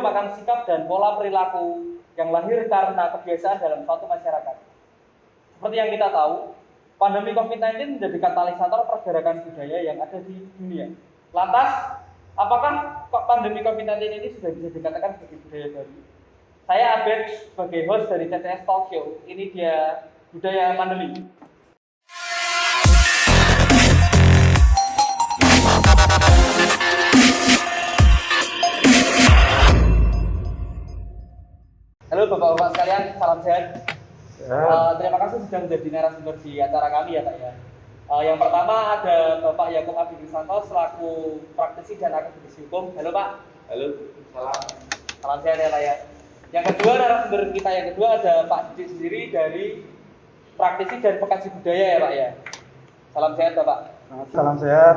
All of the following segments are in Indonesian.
merupakan sikap dan pola perilaku yang lahir karena kebiasaan dalam suatu masyarakat. Seperti yang kita tahu, pandemi COVID-19 menjadi katalisator pergerakan budaya yang ada di dunia. Lantas, apakah pandemi COVID-19 ini sudah bisa dikatakan sebagai budaya baru? Saya Abed sebagai host dari CCS Talk Show. Ini dia budaya pandemi. Halo Bapak-Bapak sekalian, salam sehat. Terima kasih sudah menjadi narasumber di acara kami ya Pak ya. Yang pertama ada Bapak Yakub Adi Krisanto selaku praktisi dan akademisi hukum. Halo Pak. Halo, salam. Salam sehat ya Pak ya. Yang kedua narasumber kita yang kedua ada Pak Didik sendiri dari praktisi dan pengkaji budaya ya Pak ya. Salam sehat Bapak. Salam sehat.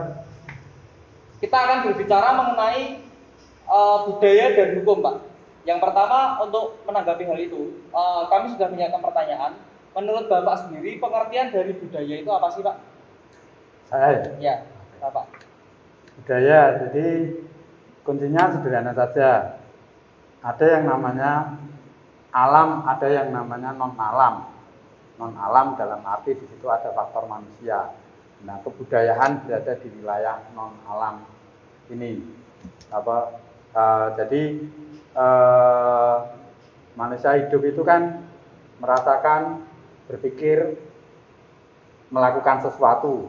Kita akan berbicara mengenai budaya dan hukum Pak. Yang pertama untuk menanggapi hal itu, kami sudah menyiapkan pertanyaan. Menurut Bapak sendiri pengertian dari budaya itu apa sih Pak? Saya. Ya, Bapak. Budaya, jadi kuncinya sederhana saja. Ada yang namanya alam, ada yang namanya non alam. Non alam dalam arti di situ ada faktor manusia. Nah, kebudayaan berada di wilayah non alam ini. Jadi manusia hidup itu kan merasakan, berpikir, melakukan sesuatu,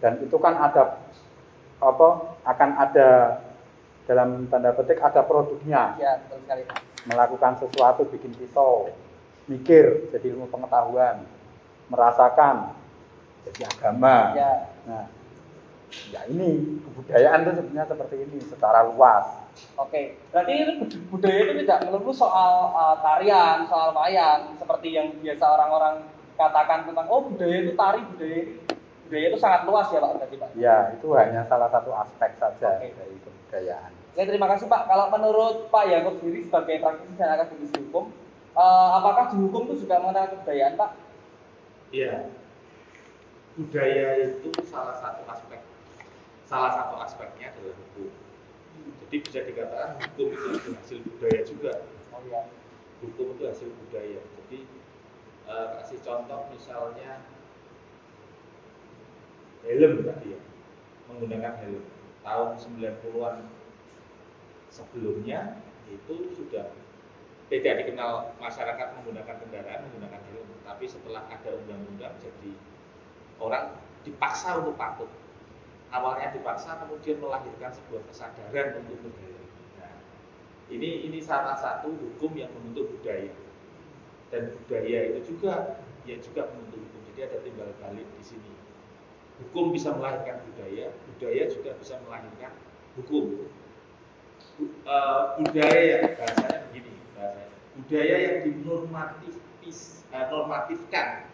dan itu kan ada akan ada dalam tanda petik ada produknya. Ya, betul sekali. Melakukan sesuatu, bikin pisau, mikir jadi ilmu pengetahuan, merasakan jadi agama. Ya. Nah, ya ini kebudayaan itu sebenarnya seperti ini secara luas. Oke, berarti ini budaya itu tidak melulu soal tarian, soal wayang, seperti yang biasa orang-orang katakan tentang budaya itu tari, budaya itu sangat luas ya Pak, berarti Pak? Ya, itu hanya salah satu aspek saja. Oke. Dari kebudayaan. Oke, terima kasih Pak. Kalau menurut Pak Yakub sendiri sebagai praktisi dan akademisi hukum, apakah di hukum itu juga mengenal kebudayaan Pak? Iya. Budaya itu salah satu aspeknya adalah hukum. Jadi bisa dikatakan hukum itu hasil budaya juga. Oh iya. Hukum itu hasil budaya. Jadi kasih contoh misalnya helm tadi ya, menggunakan helm tahun 90-an sebelumnya itu sudah tidak dikenal masyarakat menggunakan kendaraan menggunakan helm, tapi setelah ada undang-undang jadi orang dipaksa untuk patuh. Awalnya dipaksa, kemudian melahirkan sebuah kesadaran untuk berhelm. Nah, ini salah satu hukum yang membentuk budaya, dan budaya itu juga membentuk hukum. Jadi ada timbal balik di sini. Hukum bisa melahirkan budaya, budaya juga bisa melahirkan hukum. Budaya yang bahasanya begini, budaya yang dinormatifkan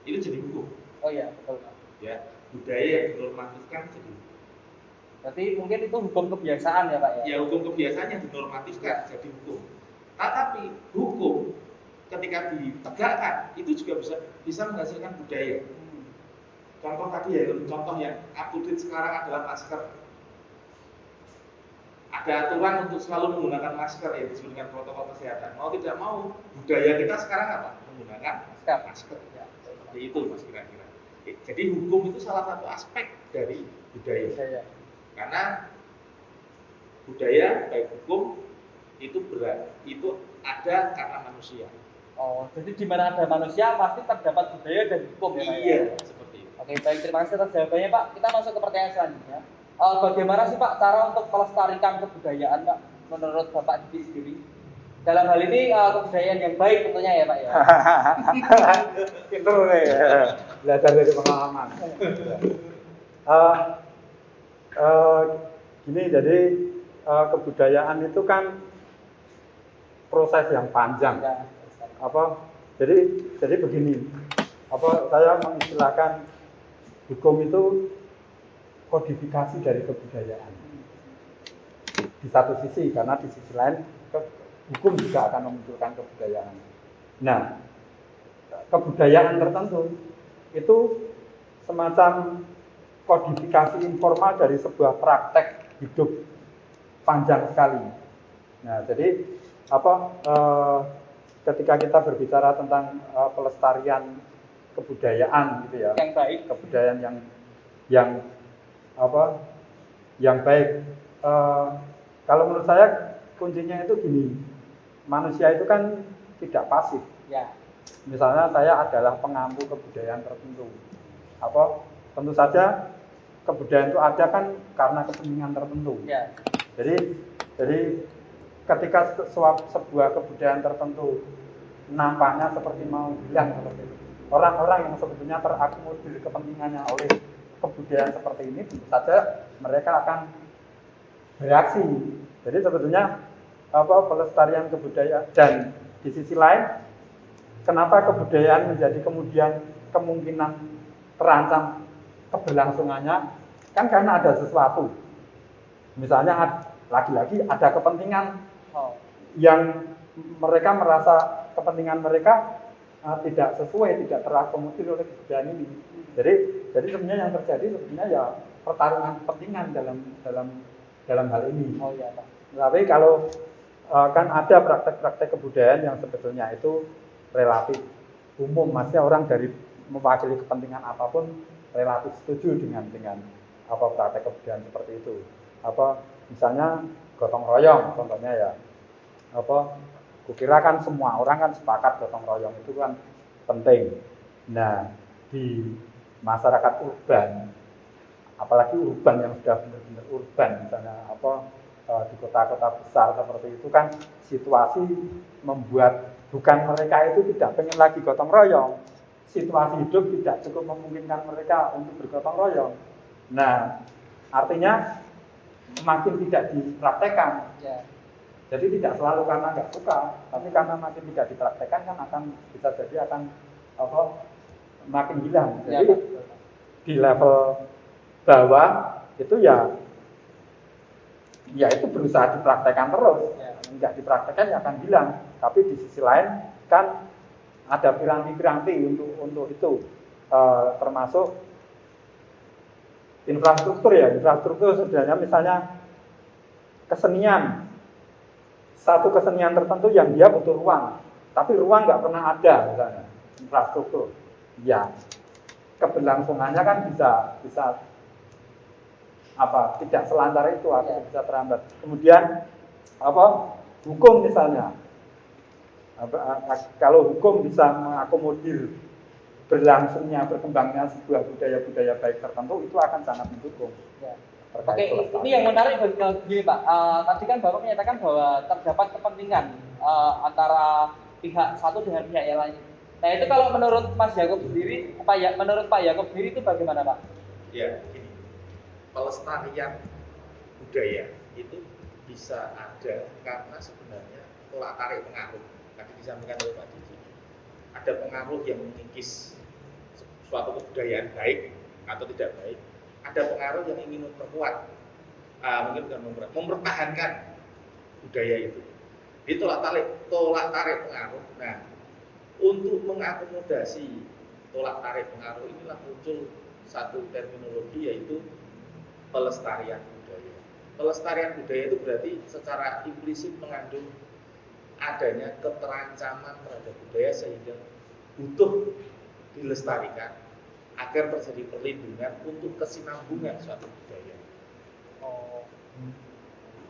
itu jadi hukum. Oh iya, betul Pak. Ya, budaya yang dinormatifkan jadi hukum. Berarti mungkin itu hukum kebiasaan ya Pak ya? Ya, hukum kebiasaan yang dinormatifkan jadi hukum. Tetapi hukum ketika ditegakkan itu juga bisa menghasilkan budaya. Contoh tadi ya, contoh yang up to date sekarang adalah masker. Ada aturan untuk selalu menggunakan masker ya, disebut dengan protokol kesehatan. Mau tidak mau, budaya kita sekarang apa? Menggunakan masker. Ya, seperti itu Mas kira-kira. Jadi hukum itu salah satu aspek dari budaya. Karena budaya baik hukum itu ada karena manusia. Oh, jadi di mana ada manusia pasti terdapat budaya dan hukum ya Pak? Iya, seperti itu. Oke, baik, terima kasih atas jawabannya Pak. Kita masuk ke pertanyaan selanjutnya. Bagaimana sih Pak cara untuk melestarikan kebudayaan Pak menurut Bapak Didik sendiri? Dalam hal ini kebudayaan yang baik tentunya ya Pak ya. Pinter nih, belajar dari pengalaman. Gini, jadi kebudayaan itu kan proses yang panjang. Ya. Jadi begini, saya mengistilahkan hukum itu kodifikasi dari kebudayaan. Di satu sisi, karena di sisi lain hukum juga akan memunculkan kebudayaan. Nah, kebudayaan tertentu itu semacam kodifikasi informal dari sebuah praktek hidup panjang sekali. Nah, jadi ketika kita berbicara tentang pelestarian kebudayaan gitu ya, yang baik, kebudayaan yang yang baik. Kalau menurut saya kuncinya itu gini, manusia itu kan tidak pasif. ya, Misalnya saya adalah pengampu kebudayaan tertentu. Tentu saja kebudayaan itu ada kan karena kepentingan tertentu. ya, Jadi ketika sebuah kebudayaan tertentu nampaknya seperti mau hilang seperti itu, orang-orang yang sebetulnya terakomodir kepentingannya oleh kebudayaan seperti ini, tentu saja mereka akan bereaksi. Jadi sebetulnya pelestarian kebudayaan, dan di sisi lain kenapa kebudayaan menjadi kemudian kemungkinan terancam keberlangsungannya, kan karena ada sesuatu. Misalnya lagi-lagi ada kepentingan yang mereka merasa kepentingan mereka tidak sesuai, tidak terakomodir oleh kebudayaan ini. Jadi sebenarnya yang terjadi sebetulnya ya pertarungan kepentingan dalam hal ini. oh ya Pak. Tapi kalau kan ada praktek-praktek kebudayaan yang sebetulnya itu relatif umum, maksudnya orang dari mewakili kepentingan apapun relatif setuju dengan praktek kebudayaan seperti itu. Misalnya gotong royong contohnya ya. Kukira kan semua orang kan sepakat gotong royong itu kan penting. Nah, di masyarakat urban, apalagi urban yang sudah benar-benar urban, misalnya di kota-kota besar seperti itu kan situasi membuat bukan mereka itu tidak pengen lagi gotong royong, situasi hidup tidak cukup memungkinkan mereka untuk bergotong royong. Nah, artinya makin tidak dipraktekkan. Ya. Jadi tidak selalu karena nggak suka, tapi karena makin tidak dipraktekkan kan akan bisa jadi akan makin hilang. Jadi ya, di level bawah itu ya itu berusaha dipraktekkan terus, nggak dipraktekkan ya akan hilang. Tapi di sisi lain kan ada piranti-piranti untuk itu, termasuk infrastruktur ya. Infrastruktur sebenarnya misalnya kesenian, satu kesenian tertentu yang dia butuh ruang, tapi ruang nggak pernah ada misalnya infrastruktur, ya keberlangsungannya kan bisa tidak selancar itu atau bisa terhambat. Kemudian hukum misalnya, kalau hukum bisa mengakomodir berlangsungnya, berkembangnya sebuah budaya baik tertentu, itu akan sangat mendukung. Ya. Oke, ini yang menarik begini Pak. Tadi kan Bapak menyatakan bahwa terdapat kepentingan antara pihak satu dengan pihak yang lain. Nah itu kalau menurut Mas Yakob sendiri, menurut Pak Yakob sendiri itu bagaimana Pak? Ya, gini, pelestarian budaya itu bisa ada karena sebenarnya tolak tarik pengaruh. Tadi disampaikan oleh Pak Didi, ada pengaruh yang mengikis suatu kebudayaan baik atau tidak baik. Ada pengaruh yang ingin memperkuat, mungkin bukan mempertahankan budaya itu. Itu tolak tarik pengaruh. Nah, untuk mengakomodasi tolak tarik pengaruh inilah muncul satu terminologi, yaitu pelestarian budaya. Pelestarian budaya itu berarti secara implisit mengandung adanya keterancaman terhadap budaya sehingga butuh dilestarikan agar terjadi perlindungan untuk kesinambungan suatu budaya.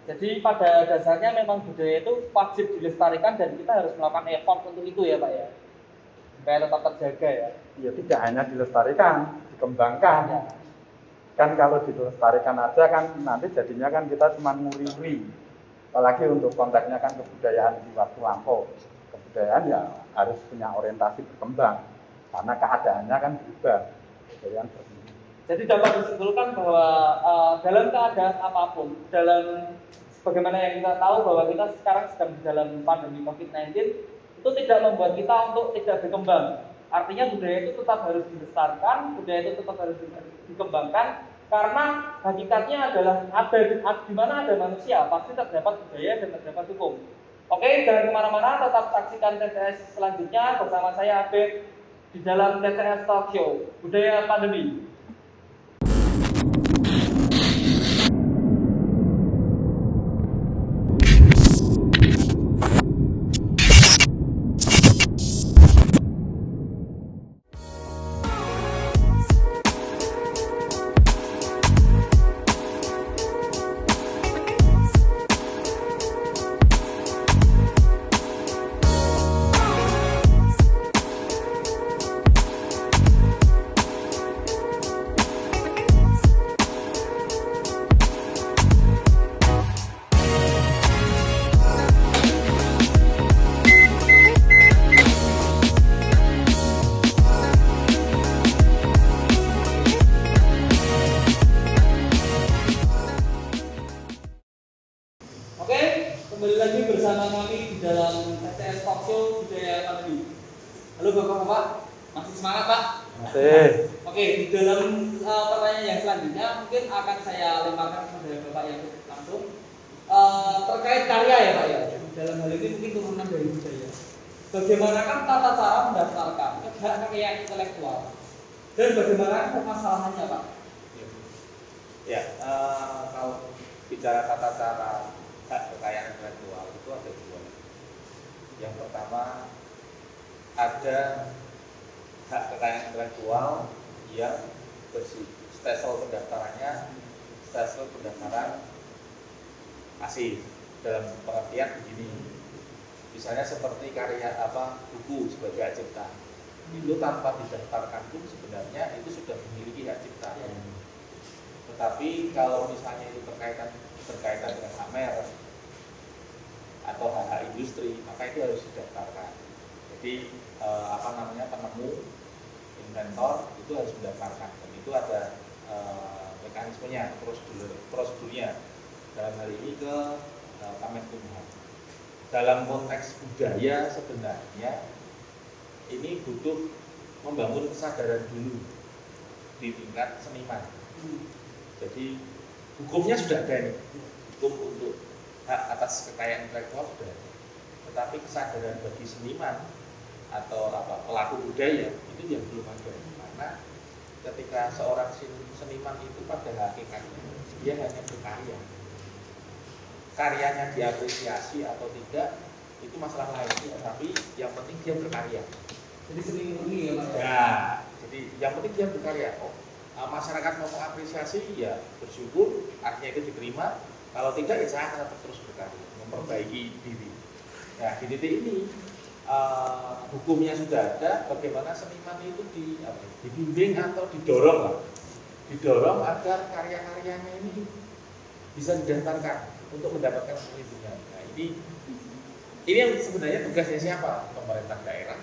Jadi pada dasarnya memang budaya itu wajib dilestarikan dan kita harus melakukan effort untuk itu ya Pak ya, supaya tetap terjaga ya. Ya tidak hanya dilestarikan, dikembangkan. Ya. Kan kalau dilestarikan aja kan nanti jadinya kan kita cuma nguri-nguri. Apalagi untuk konteksnya kan kebudayaan di waktu lampau. Kebudayaan ya harus punya orientasi berkembang. Karena keadaannya kan berubah. Jadi dapat disimpulkan bahwa dalam keadaan apapun, bagaimana yang kita tahu bahwa kita sekarang sedang dalam pandemi COVID-19, itu tidak membuat kita untuk tidak berkembang. Artinya budaya itu tetap harus dilestarikan, budaya itu tetap harus dikembangkan, karena hakikatnya adalah di mana ada manusia pasti terdapat budaya dan terdapat hukum. Oke, jangan kemana-mana, tetap saksikan CCS selanjutnya bersama saya Abed di dalam CCS Talk Show Budaya Pandemi. Bapak-bapak masih semangat Pak? Masih. Oke, di dalam pertanyaan yang selanjutnya mungkin akan saya lemparkan kepada Bapak yang langsung terkait karya ya Pak ya. Dalam hal ini mungkin turunan dari budaya. Bagaimanakah tata cara mendaftarkan hak kekayaan intelektual dan bagaimana permasalahannya Pak? Ya, kalau bicara tata cara hak kekayaan intelektual itu ada dua. Yang pertama ada hak kekayaan intelektual yang stelsel pendaftaran asing dalam pengertian begini. Misalnya seperti karya buku sebagai hak cipta. Itu tanpa didaftarkan pun sebenarnya itu sudah memiliki hak cipta. Tetapi kalau misalnya itu berkaitan dengan hak merek atau hak industri, maka itu harus didaftarkan. Jadi penemu, inventor itu harus mendaftarkan, dan itu ada mekanismenya, prosedurnya. Dalam hal ini ke Kemenkumham. Dalam konteks budaya sebenarnya ini butuh membangun kesadaran dulu di tingkat seniman. Jadi hukumnya sudah ada nih, hukum untuk hak atas kekayaan intelektual sudah ada. Tetapi kesadaran bagi seniman atau pelaku budaya itu yang belum ada. Karena ketika seorang seniman itu pada hakikatnya dia hanya berkarya. Karyanya diapresiasi atau tidak itu masalah lain. Tapi yang penting dia berkarya. Jadi seni murni ya Pak? Ya, jadi yang penting dia berkarya. Masyarakat mau mengapresiasi ya bersyukur, artinya itu diterima. Kalau tidak ya saya akan terus berkarya, memperbaiki diri. Nah di titik ini hukumnya sudah ada. Bagaimana seniman itu dibimbing atau didorong agar karya-karyanya ini bisa didaftarkan untuk mendapatkan perlindungan. Nah ini yang sebenarnya tugasnya siapa? Pemerintah daerah,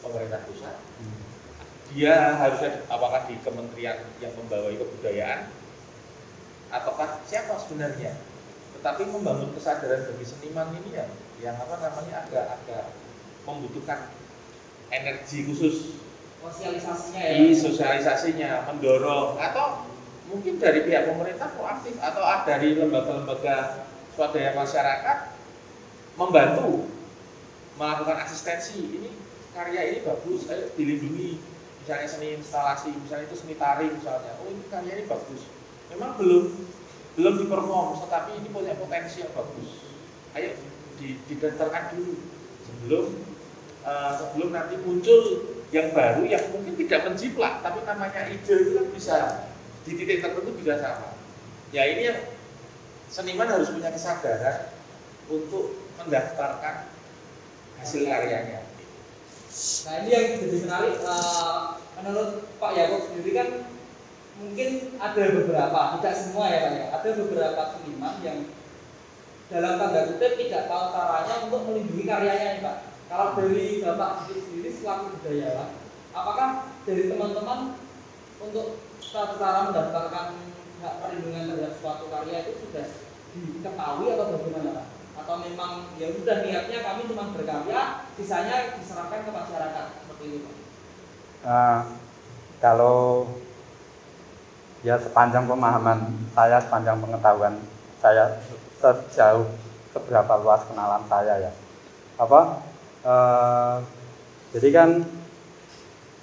pemerintah pusat. Dia harusnya apakah di kementerian yang membawahi kebudayaan ataukah siapa sebenarnya? Tetapi membangun kesadaran bagi seniman ini yang agak membutuhkan energi khusus. Sosialisasinya ya? Sosialisasinya, mendorong, atau mungkin dari pihak pemerintah proaktif atau dari lembaga-lembaga swadaya masyarakat membantu melakukan asistensi. Ini karya ini bagus, ayo dilindungi. Misalnya seni instalasi, misalnya itu seni tari misalnya, ini karya ini bagus. Memang belum diperform, tetapi ini punya potensi yang bagus. Ayo didaftarkan dulu sebelum nanti muncul yang baru yang mungkin tidak menjiplak, tapi namanya ide itu kan bisa di titik tertentu bisa sama. Ya ini yang seniman harus punya kesadaran untuk mendaftarkan hasil karyanya. Nah ini yang jadi menarik, menurut Pak Yakob sendiri kan mungkin ada beberapa, tidak semua ya Pak ya, ada beberapa seniman yang dalam tanda kutip tidak tahu caranya untuk melindungi karyanya nih Pak. Kalau dari Bapak sendiri selaku budayawan, apakah dari teman-teman untuk cara mendaftarkan hak perlindungan terhadap suatu karya itu sudah diketahui atau bagaimana Pak? Atau memang ya sudah niatnya kami cuma berkarya, sisanya diserahkan ke masyarakat seperti itu Pak? Kalau ya sepanjang pemahaman saya, sepanjang pengetahuan saya, sejauh seberapa luas kenalan saya ya, jadi kan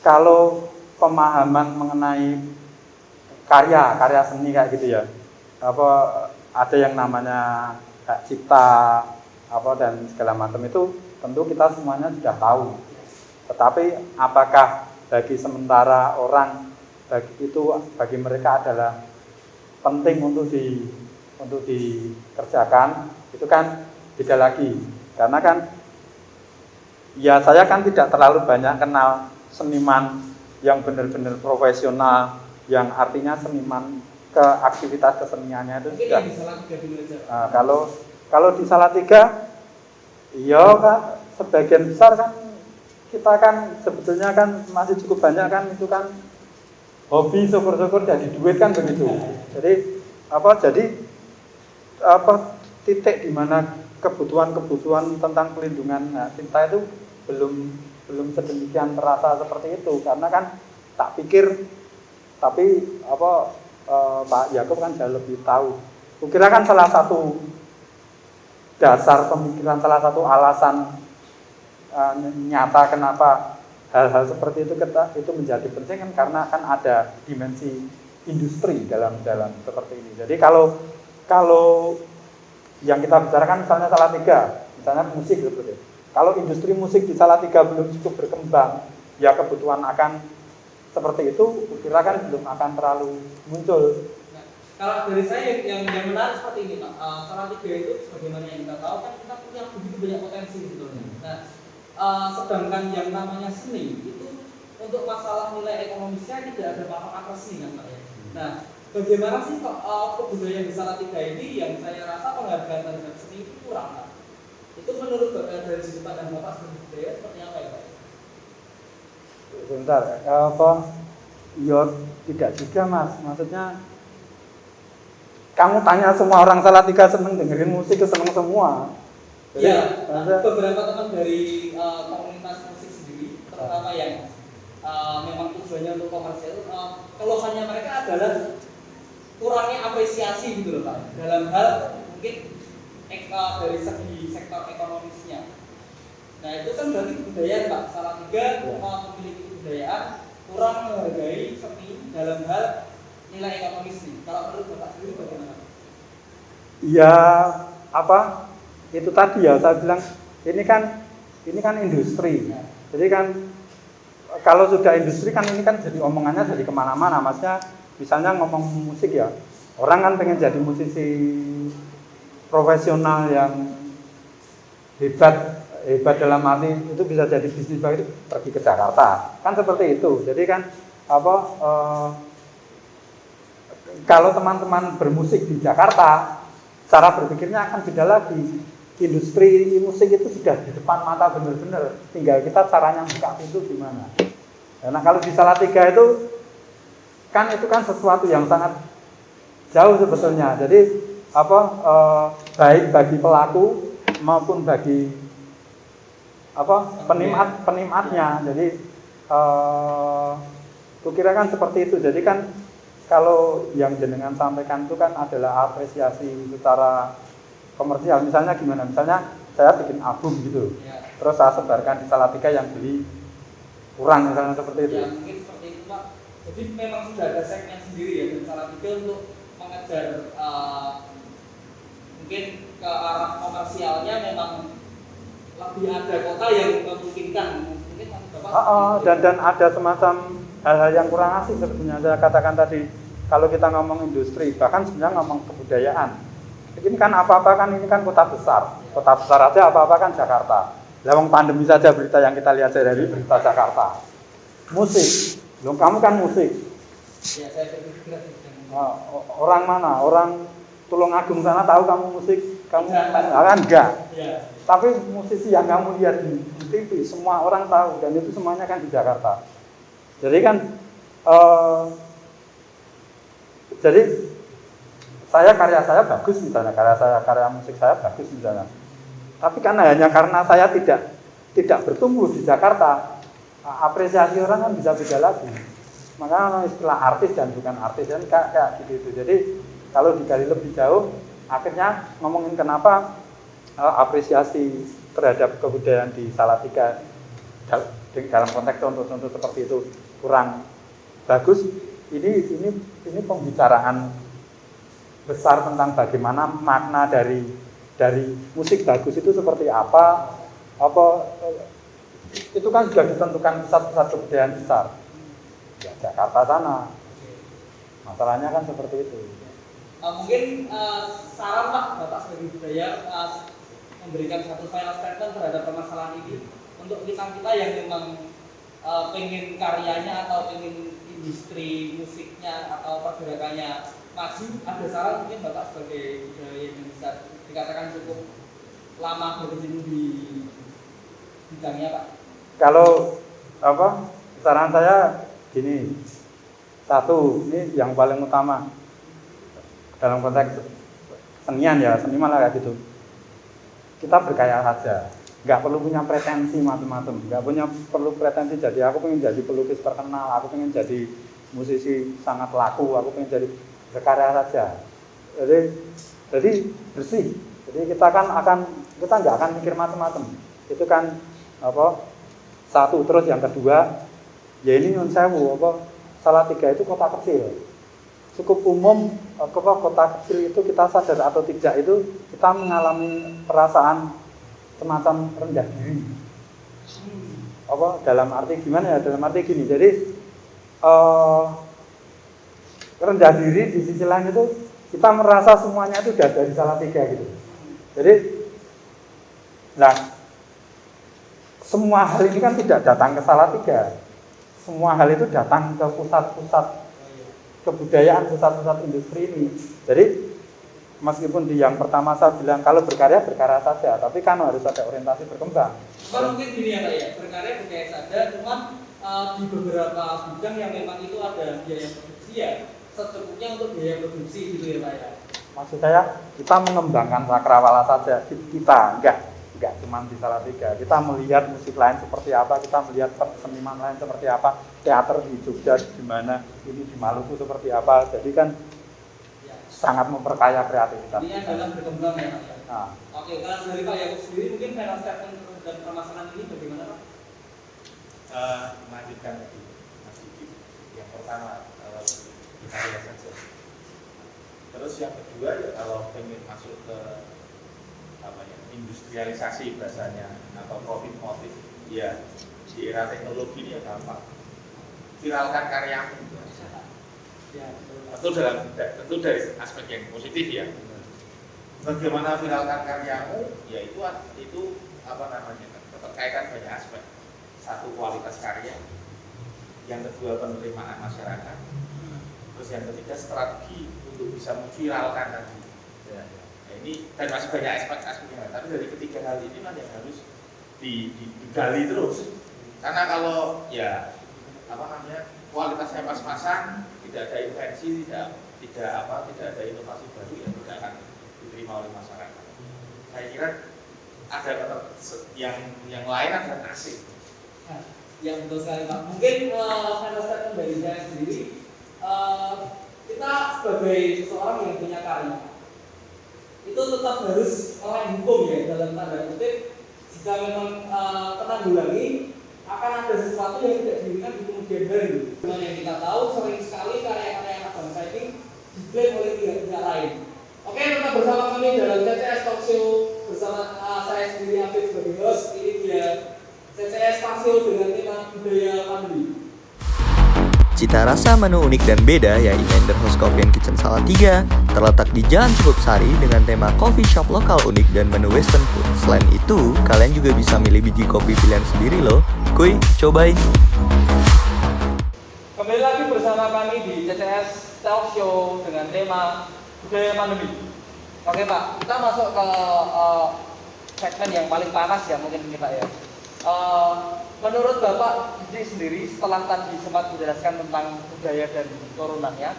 kalau pemahaman mengenai karya seni kayak gitu ya, ada yang namanya hak cipta dan segala macam itu tentu kita semuanya sudah tahu. Tetapi apakah bagi sementara orang bagi mereka adalah penting untuk dikerjakan, itu kan beda lagi. Karena kan ya saya kan tidak terlalu banyak kenal seniman yang benar-benar profesional, yang artinya seniman aktivitas keseniannya itu sudah. Kalau di Salatiga, iya Kak, sebagian besar kan kita kan sebetulnya kan masih cukup banyak kan itu kan hobi, syukur-syukur jadi duit kan begitu. Jadi titik di mana kebutuhan tentang pelindungan hak cipta itu belum sedemikian terasa seperti itu, karena kan tak pikir, tapi Pak Yakub kan jauh lebih tahu. Kukira kan salah satu dasar pemikiran, salah satu alasan nyata kenapa hal-hal seperti itu menjadi penting kan karena kan ada dimensi industri dalam seperti ini. Jadi kalau yang kita bicarakan misalnya Salatiga, misalnya musik seperti itu. Kalau industri musik di Salatiga belum cukup berkembang, ya kebutuhan akan seperti itu, kira kan belum akan terlalu muncul. Nah, kalau dari saya yang menarik seperti ini Pak, Salatiga itu sebagaimana yang kita tahu kan kita punya begitu banyak potensi sebetulnya. Nah, sedangkan yang namanya seni itu untuk masalah nilai ekonomisnya tidak ada patokan resmi kan Pak ya. Nah, bagaimana sih kebudayaan di Salatiga ini yang saya rasa penghargaan terhadap seni itu kurang Pak? Itu menurut dari sudut pandang Bapak sebagai budaya seperti apa ya Pak? Sebentar, ya tidak juga Mas, maksudnya kamu tanya semua orang Salatiga seneng dengerin musik, seneng semua. Ya, beberapa teman dari komunitas musik sendiri, terutama yang memang tujuannya untuk komersial, keluhannya mereka adalah kurangnya apresiasi gitu loh Pak, dalam hal mungkin dari segi sektor ekonomisnya. Nah itu kan berarti kebudayaan Pak, Salatiga memiliki kebudayaan kurang menghargai seni dalam hal nilai ekonomis nih. Kalau menurut Bapak sendiri bagaimana? Ya itu tadi ya saya bilang ini kan industri. Jadi kan kalau sudah industri kan ini kan jadi omongannya jadi kemana-mana. Maksudnya misalnya ngomong musik ya, orang kan pengen jadi musisi profesional yang hebat dalam arti itu bisa jadi bisnis itu pergi ke Jakarta kan seperti itu. Jadi kan kalau teman-teman bermusik di Jakarta, cara berpikirnya akan beda lagi. Industri musik itu sudah di depan mata benar-benar, tinggal kita caranya buka pintu gimana. Nah kalau di Salatiga itu kan sesuatu yang sangat jauh sebetulnya. Jadi baik bagi pelaku maupun bagi penikmatnya. Jadi kukira kan seperti itu. Jadi kan kalau yang jenengan sampaikan itu kan adalah apresiasi secara komersial. Misalnya gimana? Misalnya saya bikin album gitu, terus saya sebarkan di Salatiga, yang beli kurang misalnya seperti itu. Ya mungkin seperti itu Pak. Jadi memang sudah ada segmen sendiri ya di Salatiga untuk mengejar mungkin ke arah komersialnya memang lebih ada kota yang memungkinkan. Mungkin Bapak dan ada semacam hal-hal yang kurang asik sebetulnya. Saya katakan tadi, kalau kita ngomong industri, bahkan sebenarnya ngomong kebudayaan, ini kan apa-apa kan ini kan kota besar aja apa-apa kan Jakarta. Lawang pandemi saja berita yang kita lihat dari berita Jakarta. Musik, kamu kan musik. Ya, saya berpikir orang mana? Orang Tulungagung sana tahu kamu musik, kamu kan enggak. Ya. Tapi musisi yang kamu lihat di TV semua orang tahu, dan itu semuanya kan di Jakarta. Jadi kan karya saya bagus misalnya, karya musik saya bagus misalnya. Tapi hanya karena saya tidak bertumbuh di Jakarta, apresiasi orang kan bisa beda lagi. Makanya istilah artis dan bukan artis kan kayak gitu. Jadi kalau digali lebih jauh, akhirnya ngomongin kenapa apresiasi terhadap kebudayaan di Salatiga dalam konteks contoh-contoh seperti itu kurang bagus. Ini pembicaraan besar tentang bagaimana makna dari musik bagus itu seperti apa itu kan sudah ditentukan pusat-pusat kebudayaan besar ya, Jakarta sana. Masalahnya kan seperti itu. Mungkin saran Pak Bapak sebagai budaya memberikan satu final statement terhadap permasalahan ini untuk kita yang memang pengen karyanya atau pengen industri musiknya atau pergerakannya maju, ada saran mungkin Bapak sebagai budaya yang bisa dikatakan cukup lama berkecimpung di bidangnya Pak? Kalau saran saya gini, satu, ini yang paling utama dalam konteks senian ya, seniman lah kayak gitu. Kita berkarya saja. nggak perlu punya pretensi macam-macam, nggak perlu pretensi jadi aku pengen jadi pelukis terkenal, aku pengen jadi musisi sangat laku, aku pengen jadi berkarya saja. Jadi bersih. Jadi kita nggak akan mikir macam-macam. Itu kan satu. Terus yang kedua, ya ini nyun sewu Salatiga itu kota kecil. Cukup umum kota kecil itu kita sadar atau tidak itu kita mengalami perasaan semacam rendah diri. Dalam arti gimana ya? Dalam arti gini. Jadi rendah diri di sisi lain itu kita merasa semuanya itu udah dari Salatiga gitu. Jadi semua hal ini kan tidak datang ke Salatiga. Semua hal itu datang ke pusat-pusat kebudayaan, pusat-pusat industri ini. Jadi meskipun di yang pertama saya bilang kalau berkarya saja, tapi kan harus ada orientasi berkembang. Mungkin gini ya Pak ya, berkarya saja, cuman di beberapa bidang yang memang itu ada biaya produksi ya, secukupnya untuk biaya produksi gitu ya Pak ya. Maksud saya kita mengembangkan cakrawala saja, kita enggak cuma di Salatiga. Kita melihat musik lain seperti apa, kita melihat seniman lain seperti apa, teater di Jogja di mana, ini di Maluku seperti apa. Jadi kan sangat memperkaya kreativitas. Ini adalah berkembang ya Pak ya. Nah. Oke, kalau dari Pak Yakub sendiri mungkin final statement terhadap permasalahan ini bagaimana Pak? Melanjutkan tadi Mas Diki. Yang pertama kita lihat saja. Terus yang kedua ya kalau pengen masuk ke industrialisasi bahasanya atau profit motif ya di era teknologi ini ya gampang. Viralkan karyamu. Ya, tentu dari aspek yang positif ya. Bagaimana viralkan karyamu? Ya itu terkaitan banyak aspek. Satu, kualitas karya. Yang kedua, penerimaan masyarakat. Terus yang ketiga, strategi untuk bisa memviralkan tadi. Ya. Nah, ini dan masih banyak aspek-aspeknya. Tapi dari ketiga hal ini yang harus digali terus. Karena kalau kualitasnya pas-pasan, tidak ada invensi, tidak ada inovasi baru yang tidak akan diterima oleh masyarakat. Saya kira ada yang lain adalah nasib. Nah, yang betul sekali Pak. Mungkin final statement dari saya sendiri, kita sebagai seseorang yang punya karya itu tetap harus melanggar hukum ya dalam tanda kutip. Jika memang tertanggulangi akan ada sesuatu yang tidak diinginkan di kemudian hari. Dengan yang kita tahu sering sekali karya-karya anak bangsa ini diklaim oleh pihak lain. Oke, tetap bersama kami dalam CCS Talk Show bersama saya sendiri Afif sebagai host. Ini dia CCS Talk Show dengan tema budaya pandemi. Cita rasa menu unik dan beda yaitu Ender House Coffee and Kitchen Salatiga terletak di Jalan Cukup Sari dengan tema coffee shop lokal unik dan menu western food. Selain itu, kalian juga bisa milih biji kopi pilihan sendiri loh. Kuy, cobain! Kembali lagi bersama kami di CCS Talk Show dengan tema budaya pandemi. Oke Pak, kita masuk ke segmen yang paling panas ya mungkin ini Pak ya. Menurut Bapak Didi sendiri setelah tadi sempat menjelaskan tentang budaya dan turunannya,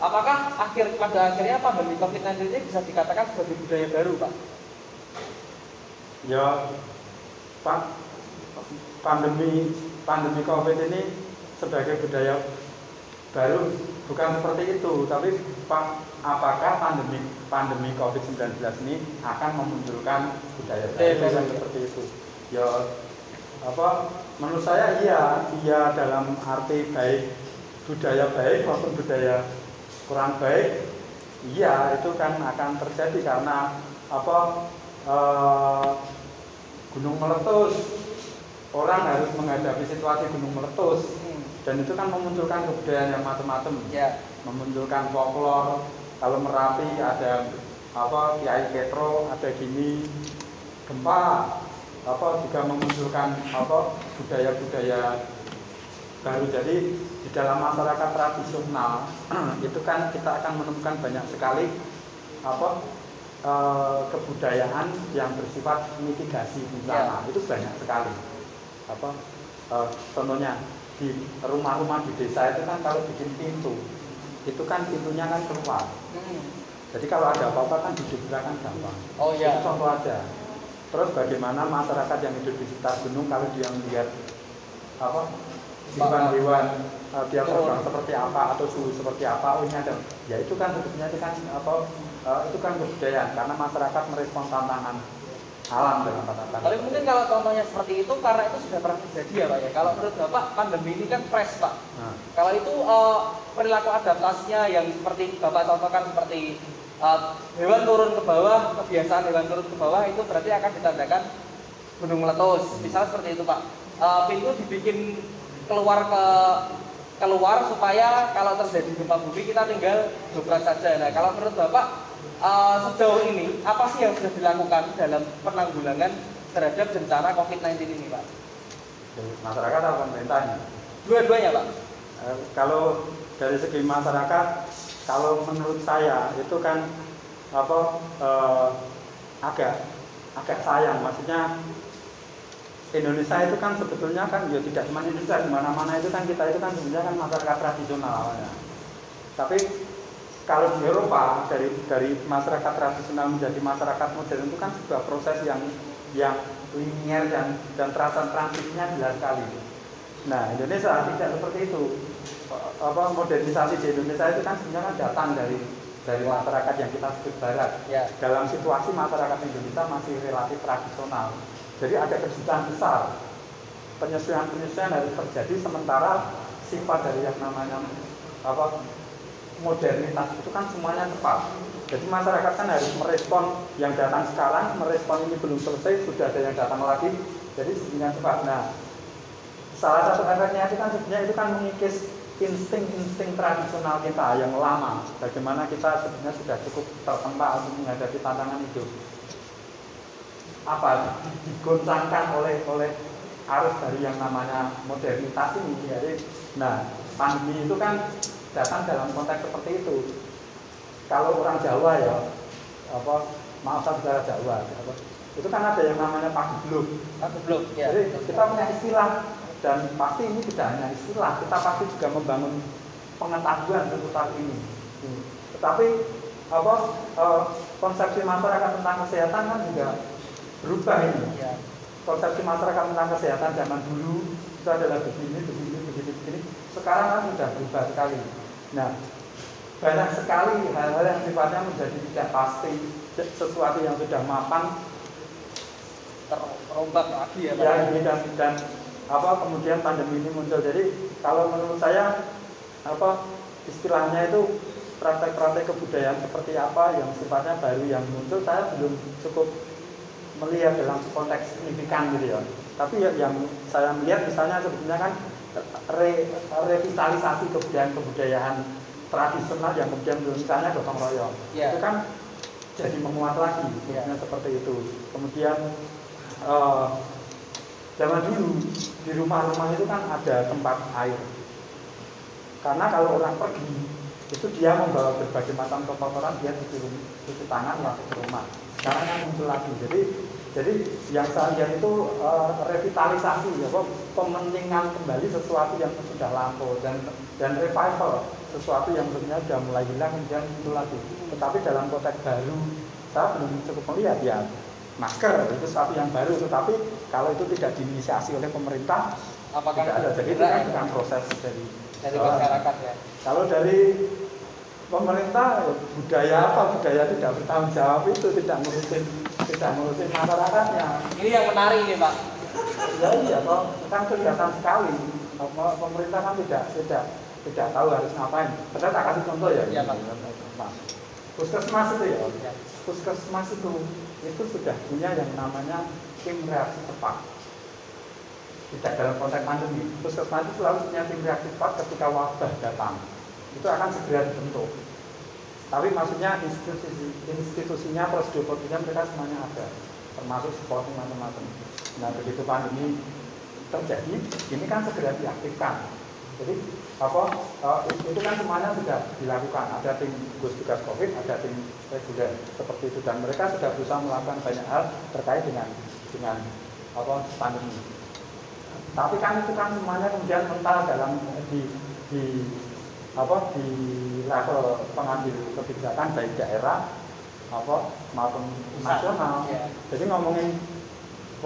apakah pada akhirnya pandemi COVID-19 ini bisa dikatakan sebagai budaya baru Pak? Ya Pak, pandemi COVID ini sebagai budaya baru bukan seperti itu, tapi Pak, apakah pandemi COVID-19 ini akan memunculkan budaya baru seperti itu? Ya menurut saya iya dalam arti baik budaya baik maupun budaya kurang baik, iya itu kan akan terjadi karena gunung meletus, orang harus menghadapi situasi gunung meletus dan itu kan memunculkan kebudayaan yang macam-macam, memunculkan folklor. Kalau Merapi ada Kiai Petro, ada gini gempa, juga memunculkan budaya-budaya baru. Jadi di dalam masyarakat tradisional itu kan kita akan menemukan banyak sekali kebudayaan yang bersifat mitigasi bencana. Itu banyak sekali. Contohnya di rumah-rumah di desa itu kan kalau bikin pintu, itu kan pintunya kan keluar. Jadi kalau ada apa-apa kan duduk kan gampang. Itu contoh aja. Terus bagaimana masyarakat yang hidup di sekitar gunung kalau dia melihat hewan-hewan dia terbang seperti apa atau suhu seperti apa, ini ada. Ya itu kan sebetulnya itu kan itu kan kebudayaan karena masyarakat merespon tantangan alam dalam tanda. Tapi mungkin kalau contohnya seperti itu karena itu sudah pernah terjadi ya Pak ya. Kalau menurut Bapak pandemi ini kan fresh Pak. Kalau itu perilaku adaptasinya yang seperti Bapak contohkan seperti hewan turun ke bawah, kebiasaan hewan turun ke bawah itu berarti akan ditandakan gunung meletus. Misalnya seperti itu Pak. Pintu dibikin keluar supaya kalau terjadi gempa bumi kita tinggal dobrak saja. Nah, kalau menurut Bapak sejauh ini apa sih yang sudah dilakukan dalam penanggulangan terhadap bencana COVID-19 ini, Pak? Masyarakat atau pemerintahnya? Dua-duanya, Pak. Kalau dari segi masyarakat, kalau menurut saya itu kan agak sayang, maksudnya Indonesia itu kan sebetulnya kan ya tidak cuma Indonesia, di mana-mana itu kan kita itu kan sebenarnya kan masyarakat tradisional awalnya. Tapi kalau di Eropa dari masyarakat tradisional menjadi masyarakat modern itu kan sebuah proses yang linier dan transisinya jelas sekali. Nah, Indonesia tidak seperti itu. Modernisasi di Indonesia itu kan sebenarnya kan datang dari masyarakat yang kita sebut barat. Ya. Dalam situasi masyarakat Indonesia masih relatif tradisional. Jadi ada kejutan besar. Penyesuaian harus terjadi sementara sifat dari yang namanya modernitas itu kan semuanya cepat. Jadi masyarakat kan harus merespon yang datang sekarang, merespon ini belum selesai, sudah ada yang datang lagi. Jadi sebenarnya cepat. Nah, salah satu efeknya itu kan sebenarnya itu kan mengikis insting tradisional kita yang lama. Bagaimana kita sebenarnya sudah cukup tertempa untuk menghadapi tantangan hidup. Digoncangkan oleh arus dari yang namanya modernitas ini. Jadi, nah, pandemi itu kan datang dalam konteks seperti itu. Kalau orang Jawa ya, maaf saudara Jawa, itu kan ada yang namanya pagebluk. Ya. Jadi kita punya istilah dan pasti ini tidak hanya istilah, kita pasti juga membangun pengetahuan seputar ini. Tetapi konsepsi masyarakat tentang kesehatan kan juga berubah ini. Ya. Konsepsi masyarakat tentang kesehatan zaman dulu itu adalah begini. Sekarang kan sudah berubah sekali. Nah, banyak sekali hal-hal yang sifatnya menjadi tidak pasti, sesuatu yang sudah mapan terombak lagi ya, Pak. Ya, dan kemudian pandemi ini muncul. Jadi kalau menurut saya istilahnya itu praktek-praktek kebudayaan seperti apa yang sifatnya baru yang muncul, saya belum cukup melihat dalam konteks signifikan gitu ya. Tapi yang saya melihat misalnya sebetulnya kan revitalisasi kebudayaan tradisional yang kemudian misalnya gotong royong, itu kan jadi menguat lagi, seperti itu. Kemudian zaman dulu di rumah-rumah itu kan ada tempat air. Karena kalau orang pergi itu dia membawa berbagai macam kotoran, dia cuci tangan masuk ke rumah. Sekarang kan muncul lagi. Jadi yang saya lihat itu revitalisasi, pementingan kembali sesuatu yang sudah lampau dan revival sesuatu yang sebenarnya sudah mulai hilang kemudian muncul lagi. Tetapi dalam konteks baru saya belum cukup melihat ya. Masker itu sesuatu yang baru, tetapi kalau itu tidak diinisiasi oleh pemerintah, apakah tidak ada. Jadi itu kan bukan proses dari masyarakat ya. Kalau dari pemerintah budaya tidak bertanggung jawab itu tidak ngurusin masyarakatnya. Ini yang menarik ini Pak. Ya iya toh, kan kelihatan sekali pemerintah kan tidak tahu harus ngapain. Saya tak kasih contoh ya. Iya Pak. Puskesmas itu ya. Puskesmas itu sudah punya yang namanya tim reaksi cepat. Tidak dalam konteks pandemi. Puskesmas itu selalu punya tim reaksi cepat ketika wabah datang. Itu akan segera dibentuk. Tapi maksudnya institusinya, prosedur-prosedurnya mereka semuanya ada, termasuk supporting macam-macam. Nah begitu pandemi terjadi, ini kan segera diaktifkan. Jadi itu kan semuanya sudah dilakukan. Ada tim gugus tugas COVID, ada tim reguler seperti itu, dan mereka sudah berusaha melakukan banyak hal terkait dengan pandemi. Tapi kan itu kan semuanya kemudian mental dalam di level pengambil kebijakan baik daerah maupun nasional. Ya. Jadi ngomongin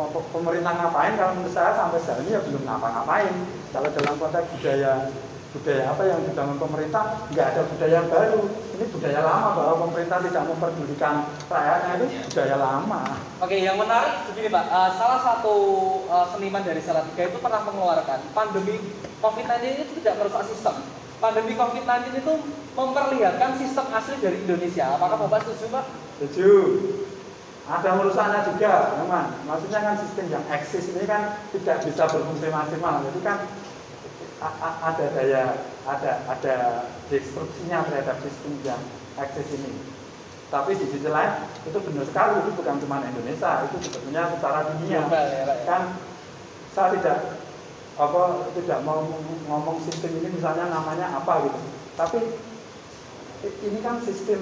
pemerintah ngapain? Kalau menurut saya sampai saat ini ya belum ngapa-ngapain. Kalau dalam konteks budaya apa yang dibangun pemerintah, nggak ada budaya baru. Ini budaya lama bahwa pemerintah tidak memperdulikan rakyatnya, itu budaya lama. Oke, yang menarik begini Pak, salah satu seniman dari Salatiga itu pernah mengeluarkan pandemi COVID-19 itu tidak merusak sistem. Pandemi COVID-19 itu memperlihatkan sistem asli dari Indonesia. Apakah Bapak setuju Pak? Setuju. Ada merusaknya juga, teman. Maksudnya kan sistem yang eksis ini kan tidak bisa berfungsi maksimal. Jadi kan ada destruksinya terhadap sistem yang eksis ini. Tapi di sisi lain itu benar sekali, itu bukan cuma Indonesia, itu sebetulnya secara dunia. Kan saya tidak mau ngomong sistem ini misalnya namanya apa gitu. Tapi ini kan sistem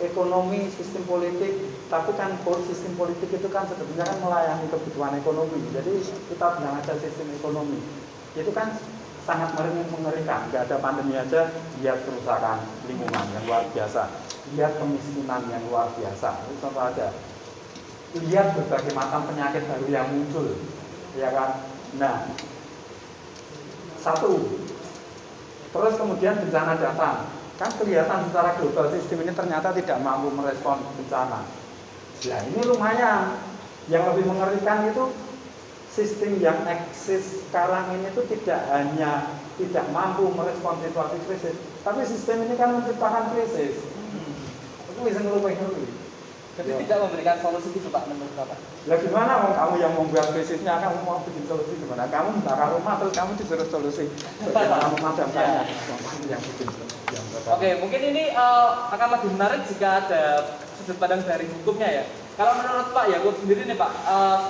ekonomi, sistem politik, tapi kan sistem politik itu kan sebetulnya kan melayani kebutuhan ekonomi. Jadi kita bilang aja sistem ekonomi. Itu kan sangat mengerikan. Nggak ada pandemi aja, lihat kerusakan lingkungan yang luar biasa, lihat kemiskinan yang luar biasa. Itu contoh aja. Lihat berbagai macam penyakit baru yang muncul, ya kan. Nah, satu. Terus kemudian bencana datang. Kan kelihatan secara global sistem ini ternyata tidak mampu merespon bencana. Ya ini lumayan. Yang lebih mengerikan itu sistem yang eksis sekarang ini itu tidak hanya tidak mampu merespon situasi krisis, tapi sistem ini kan menciptakan krisis. Itu bisa ngelupain. Jadi tidak memberikan solusi gitu Pak menurut Bapak? Ya gimana kamu yang membuat krisisnya, kamu mau bikin solusi gimana? Kamu membakar rumah terus kamu disuruh solusi bagaimana memadamkannya? Yang bikin Oke, mungkin ini akan lebih menarik jika ada sudut pandang dari hukumnya ya. Kalau menurut Pak Yakub sendiri nih Pak,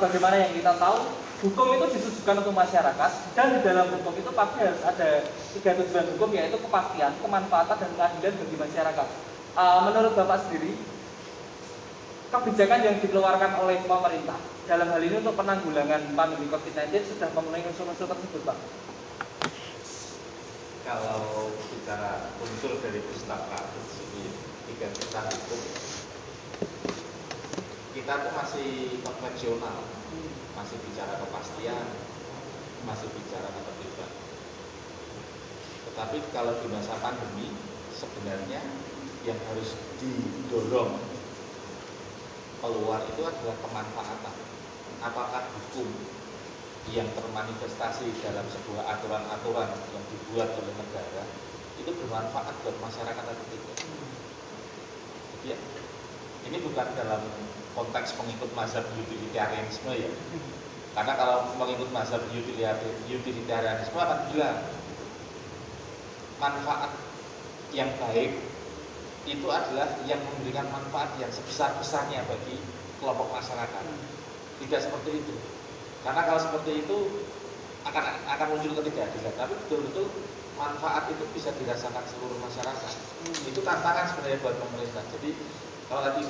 bagaimana yang kita tahu, hukum itu ditujukan untuk masyarakat, dan di dalam hukum itu pasti harus ada 3 tujuan hukum, yaitu kepastian, kemanfaatan, dan keadilan bagi masyarakat. Menurut Bapak sendiri, kebijakan yang dikeluarkan oleh pemerintah dalam hal ini untuk penanggulangan pandemi COVID-19 sudah memenuhi unsur-unsur tersebut Pak? Kalau bicara unsur dari peristiwa ini 3 tentang hukum, kita tuh masih konvensional, masih bicara kepastian, masih bicara ketertiban. Tetapi kalau di masa pandemi sebenarnya yang harus didorong keluar itu adalah kemanfaatan. Apakah hukum yang termanifestasi dalam sebuah aturan-aturan yang dibuat oleh negara itu bermanfaat buat masyarakat atau tidak? Jadi ya, ini bukan dalam konteks pengikut mazhab utilitarianisme ya. Karena kalau mengikut mazhab utilitarianisme akan bilang manfaat yang baik itu adalah yang memberikan manfaat yang sebesar-besarnya bagi kelompok masyarakat. Tidak seperti itu. Karena kalau seperti itu akan muncul ketidakadilan. Tapi betul-betul manfaat itu bisa dirasakan seluruh masyarakat. Itu tantangan sebenarnya buat pemerintah. Jadi kalau tadi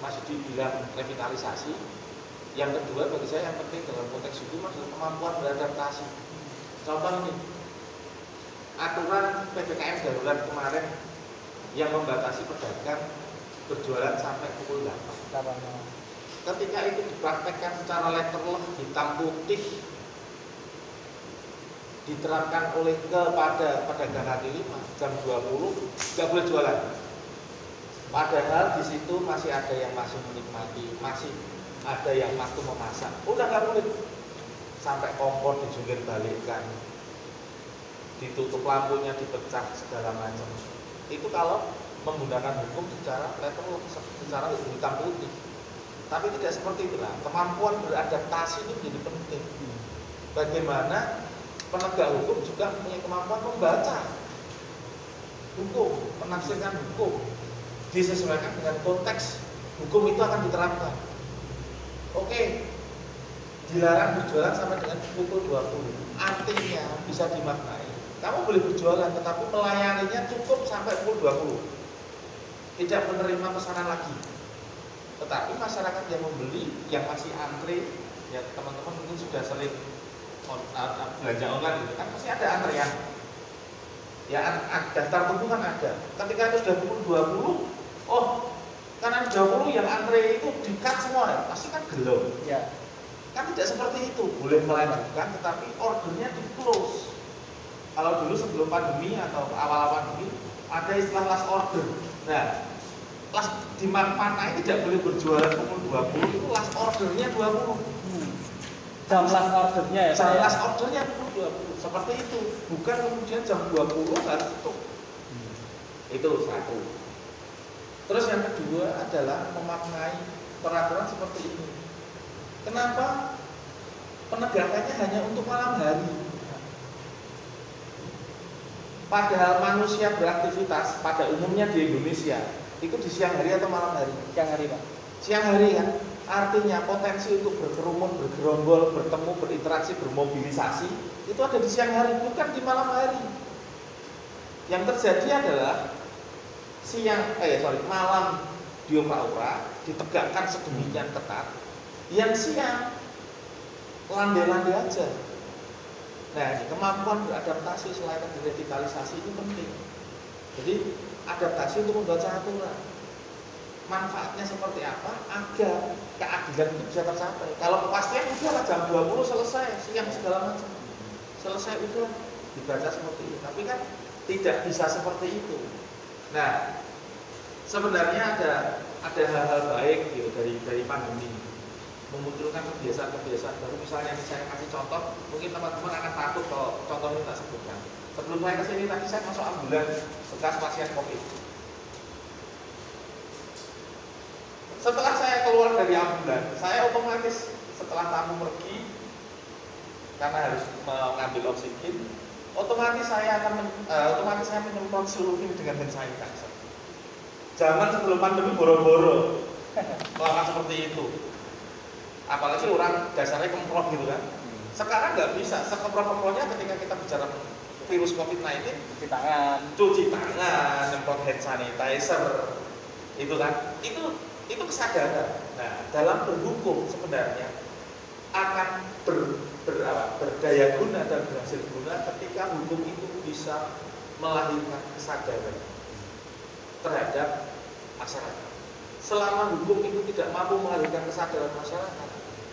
masih dibilang revitalisasi, yang kedua bagi saya yang penting dalam konteks hukum adalah kemampuan beradaptasi. Contoh ini, aturan PPKM darurat kemarin yang membatasi pedagang berjualan sampai pukul 8. Ketika itu dipraktekkan secara letterless, hitam putih, diterapkan kepada pedagang kaki lima jam 20 nggak boleh jualan. Padahal di situ masih ada yang masih menikmati, masih ada yang masih memasak. Udah nggak boleh. Sampai kompor dijungkir balikkan, ditutup lampunya, dipecah segala macam. Itu kalau menggunakan hukum secara letterless, secara hitam putih. Tapi tidak seperti itu lah. Kemampuan beradaptasi itu menjadi penting. Bagaimana penegak hukum juga mempunyai kemampuan membaca hukum, menafsirkan hukum, disesuaikan dengan konteks hukum itu akan diterapkan. Oke, dilarang berjualan sampai dengan pukul 20. Artinya bisa dimaknai, kamu boleh berjualan tetapi melayaninya cukup sampai pukul 20. Tidak menerima pesanan lagi. Tetapi masyarakat yang membeli, yang masih antri, ya teman-teman mungkin sudah sering belanja online gitu kan, masih ada antrian. Ya daftar tunggu kan ada. Ketika itu sudah pukul 20, oh karena 20 yang antri itu di-cut semua ya, pasti kan gelo. Ya. Kan tidak seperti itu, boleh melanjutkan tetapi ordernya di close. Kalau dulu sebelum pandemi atau awal-awal pandemi ada istilah last order. Nah, last di mana tidak boleh berjualan pukul 20, itu last ordernya 20. Jam last ordernya ya Pak Jam ya? last ordernya pukul 20. Seperti itu. Bukan kemudian jam 20 harus tutup. Itu satu. Terus yang kedua adalah memaknai peraturan seperti ini. Kenapa penegakannya hanya untuk malam hari? Padahal manusia beraktivitas pada umumnya di Indonesia itu di siang hari atau malam hari? Siang hari Pak. Siang hari kan? Artinya potensi untuk berkerumun, bergerombol, bertemu, berinteraksi, bermobilisasi itu ada di siang hari, bukan di malam hari. Yang terjadi adalah malam dioprak-oprak, ditegakkan sedemikian ketat, yang siang landai-landai aja. Nah, kemampuan beradaptasi selain revitalisasi ini penting. Jadi adaptasi untuk membaca aturan. Manfaatnya seperti apa agar keadilan itu bisa tercapai. Kalau kepastian udah jam 20 selesai, siang segala macam. Selesai udah dibaca seperti itu. Tapi kan tidak bisa seperti itu. Nah, sebenarnya ada hal-hal baik gitu dari pandemi, memunculkan kebiasaan-kebiasaan baru. Misalnya saya kasih contoh, mungkin teman-teman akan takut kalau contoh ini tak sebutkan. Sebelum saya kesini tadi saya masuk ambulans bekas pasien COVID. Setelah saya keluar dari ambulans, saya otomatis setelah tamu pergi karena harus mengambil oksigen, otomatis saya menyemprot seluruh ini dengan hand sanitizer. Zaman sebelum pandemi boro-boro melakukan seperti itu. Apalagi orang dasarnya kemprov gitu kan. Sekarang nggak bisa, sekemprov-kemprofnya ketika kita bicara virus COVID-19, cuci tangan, nyemprot hand sanitizer, itu kan, itu kesadaran. Nah, dalam berhukum sebenarnya akan berdaya guna dan berhasil guna ketika hukum itu bisa melahirkan kesadaran terhadap masyarakat. Selama hukum itu tidak mampu melahirkan kesadaran masyarakat,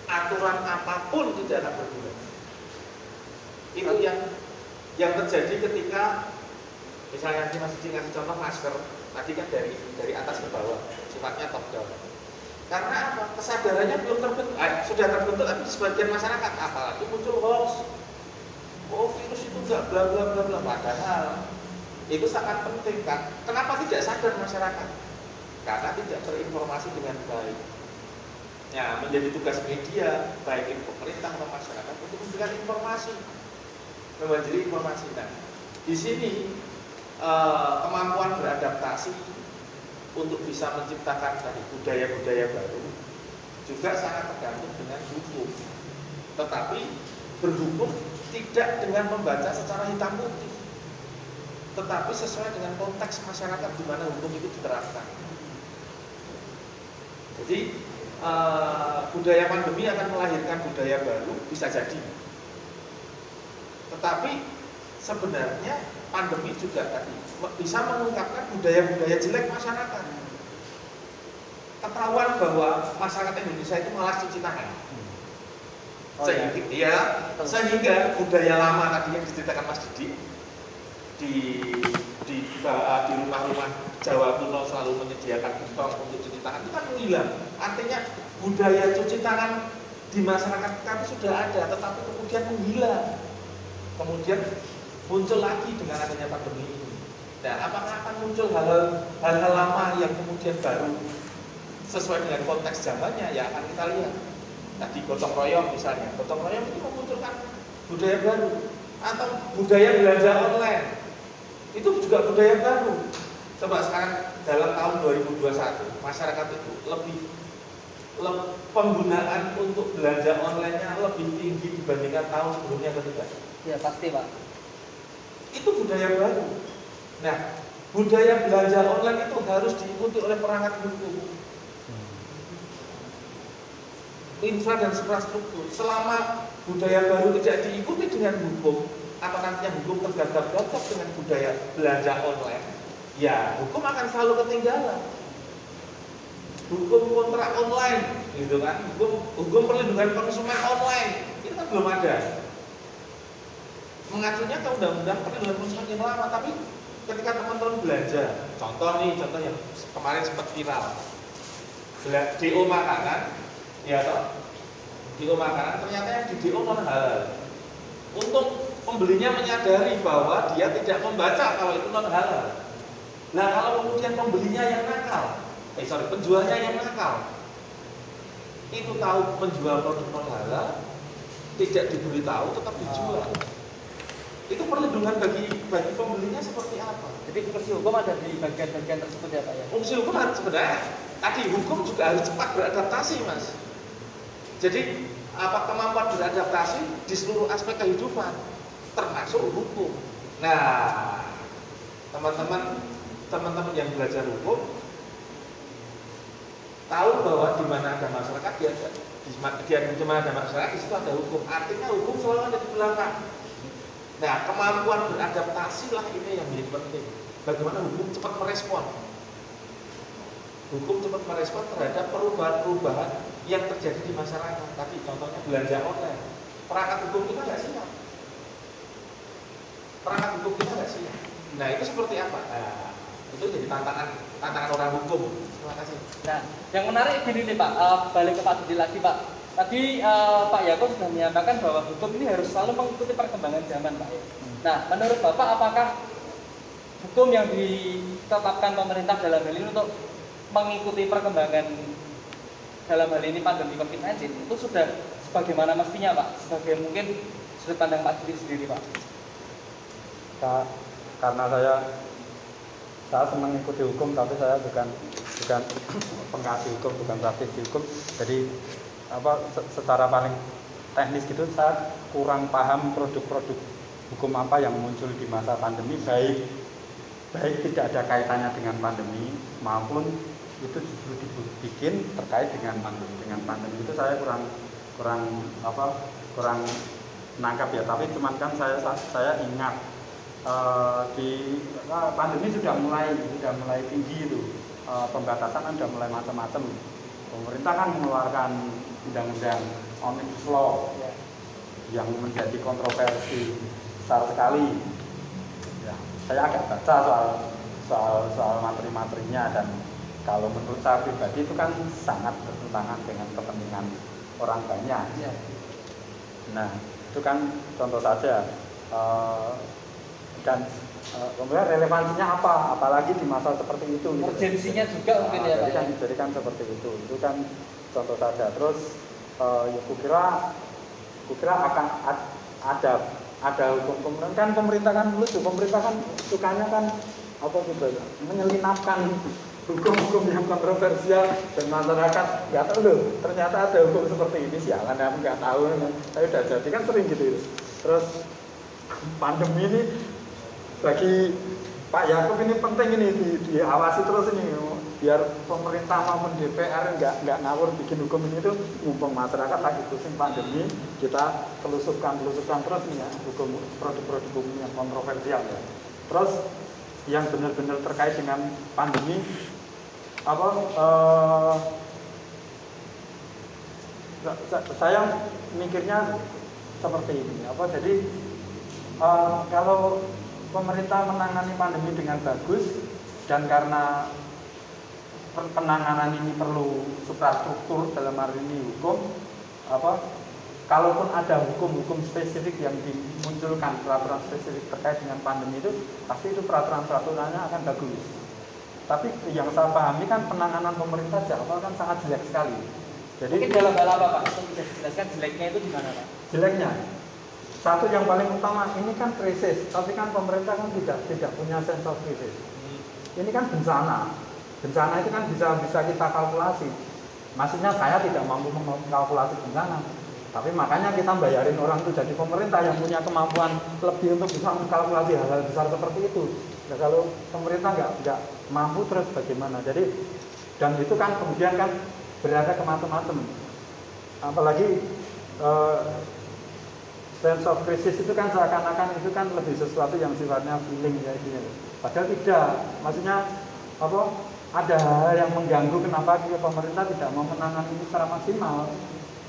aturan apapun tidak akan berguna. Itu yang terjadi ketika misalnya Mas Didi ngasih contoh masker, tadi kan dari atas ke bawah, sifatnya top down. Karena apa? Kesadarannya belum terbentuk, sudah terbentuk tapi di sebagian masyarakat, apalagi muncul hoax. Oh, virus itu enggak bla bla bla bla. Padahal itu sangat penting kan. Kenapa tidak sadar masyarakat? Karena tidak terinformasi dengan baik. Ya, menjadi tugas media, baik itu pemerintah atau masyarakat untuk memberikan informasi, memberi informasi. Nah, di sini kemampuan beradaptasi untuk bisa menciptakan tadi budaya-budaya baru juga sangat tergantung dengan hukum. Tetapi berhukum tidak dengan membaca secara hitam putih, tetapi sesuai dengan konteks masyarakat di mana hukum itu diterapkan. Jadi budaya pandemi akan melahirkan budaya baru, bisa jadi. Tetapi sebenarnya pandemi juga tadi bisa mengungkapkan budaya-budaya jelek masyarakat. Ketahuan bahwa masyarakat Indonesia itu malas cuci tangan. Sehingga budaya lama tadi yang diceritakan Mas Didi di rumah-rumah Jawa kuno selalu menyediakan gentong untuk cuci tangan itu kan menghilang. Artinya budaya cuci tangan di masyarakat kita sudah ada, tetapi kemudian menghilang. Kemudian muncul lagi dengan adanya pandemi ini. Nah, apakah akan muncul hal-hal lama yang kemudian baru sesuai dengan konteks zamannya? Ya akan kita lihat. Tadi gotong royong misalnya, gotong royong itu memunculkan budaya baru, atau budaya belanja online itu juga budaya baru. Coba sekarang dalam tahun 2021 masyarakat itu lebih penggunaan untuk belanja online-nya lebih tinggi dibandingkan tahun sebelumnya ketika. Ya pasti Pak. Itu budaya baru. Nah, budaya belanja online itu harus diikuti oleh perangkat hukum, infra dan infrastruktur. Selama budaya baru tidak diikuti dengan hukum, atau nantinya hukum tergagap-gagap dengan budaya belanja online, ya hukum akan selalu ketinggalan. hukum kontrak online, gitu kan, hukum perlindungan konsumen online, itu kan belum ada. Mengacunya ke undang-undang perlindungan konsumen yang lama, tapi ketika teman-teman belanja, contoh yang kemarin sempat viral, DO makanan, ya toh, DO makanan ternyata yang di DO non halal. Untuk pembelinya menyadari bahwa dia tidak membaca kalau itu non halal. Nah kalau kemudian pembelinya yang nakal, penjualnya yang nakal, itu tahu penjual produk non halal, tidak diberitahu tetap dijual. Itu perlindungan bagi pembelinya seperti apa? Jadi fungsi hukum ada di bagian-bagian tersebut ya Pak ya? Fungsi hukum sebenarnya tadi hukum juga harus cepat beradaptasi, Mas. Jadi apa kemampuan beradaptasi di seluruh aspek kehidupan, termasuk hukum. Nah, teman-teman yang belajar hukum tahu bahwa di mana ada masyarakat di mana ada masyarakat di situ ada hukum. Artinya hukum selalu ada di belakang. Nah, kemampuan beradaptasi lah ini yang menjadi penting. Bagaimana hukum cepat merespon? Hukum cepat merespon terhadap perubahan-perubahan yang terjadi di masyarakat. Tadi contohnya belanja online. Perangkat hukum kita nggak siap. Nah, itu seperti apa? Nah, itu jadi tantangan orang hukum. Terima kasih. Nah, yang menarik gini nih Pak, balik ke Pak Didi lagi Pak. Tadi Pak Yako sudah menyatakan bahwa hukum ini harus selalu mengikuti perkembangan zaman Pak ya. Nah, menurut Bapak apakah hukum yang ditetapkan pemerintah dalam hal ini untuk mengikuti perkembangan dalam hal ini pandemi COVID-19 itu sudah sebagaimana mestinya Pak? Sebagai mungkin sudut pandang Pak Didi sendiri Pak. Karena saya senang ikuti hukum, tapi saya bukan pengkaji hukum, bukan praktisi hukum. Jadi secara paling teknis gitu saya kurang paham produk-produk hukum apa yang muncul di masa pandemi, baik tidak ada kaitannya dengan pandemi maupun itu justru dibikin terkait dengan pandemi itu saya kurang nangkap ya. Tapi cuman kan saya ingat pandemi sudah mulai tinggi itu, pembatasan kan sudah mulai macam-macam. Pemerintah kan mengeluarkan undang-undang Omnibus Law yang menjadi kontroversi besar sekali. Ya, saya agak baca soal materi-materinya, dan kalau menurut saya pribadi itu kan sangat bertentangan dengan kepentingan orang banyak. Nah, itu kan contoh saja. Dan kemudian relevansinya apa? Apalagi di masa seperti itu. Urgensinya juga mungkin ya Pak. Jadi kan seperti itu. Itu kan contoh saja. Terus ya kukira akan ada hukum. Kan pemerintah kan lucu. Pemerintah kan sukanya kan menyelinapkan hukum-hukum yang kontroversial, dan masyarakat nggak tahu loh. Ternyata ada hukum seperti ini, sialan aku nggak tahu. Tapi udah jadi kan sering gitu. Terus pandemi ini bagi Pak Yakub ini penting ini diawasi terus ini, biar pemerintah maupun DPR nggak ngawur bikin hukum ini tuh, mumpung masyarakat lagi pusing pandemi, kita telusupkan terus nih ya hukum, produk-produk hukum yang kontroversial ya. Terus yang benar-benar terkait dengan pandemi saya mikirnya seperti ini jadi kalau pemerintah menangani pandemi dengan bagus, dan karena penanganan ini perlu suprastruktur, dalam hal ini hukum, kalaupun ada hukum spesifik yang dimunculkan, peraturan spesifik terkait dengan pandemi itu, pasti itu peraturannya akan bagus. Tapi yang saya pahami kan penanganan pemerintah sejak awal kan sangat jelek sekali. Jadi mungkin dalam hal apa Pak? Itu bisa dijelaskan jeleknya itu di mana Pak? Jeleknya satu yang paling utama, ini kan krisis, tapi kan pemerintah kan tidak punya sense of krisis. Ini kan bencana itu kan bisa kita kalkulasi. Maksudnya saya tidak mampu mengkalkulasi bencana, tapi makanya kita bayarin orang itu jadi pemerintah yang punya kemampuan lebih untuk bisa mengkalkulasi hal-hal besar seperti itu. Nah, kalau pemerintah nggak mampu, terus bagaimana? Jadi, dan itu kan kemudian kan berada ke macam-macam. Apalagi sense of crisis itu kan seakan-akan itu kan lebih sesuatu yang sifatnya feeling ya gitu. Padahal tidak. Maksudnya apa ada hal yang mengganggu kenapa pemerintah tidak mau menangani ini secara maksimal.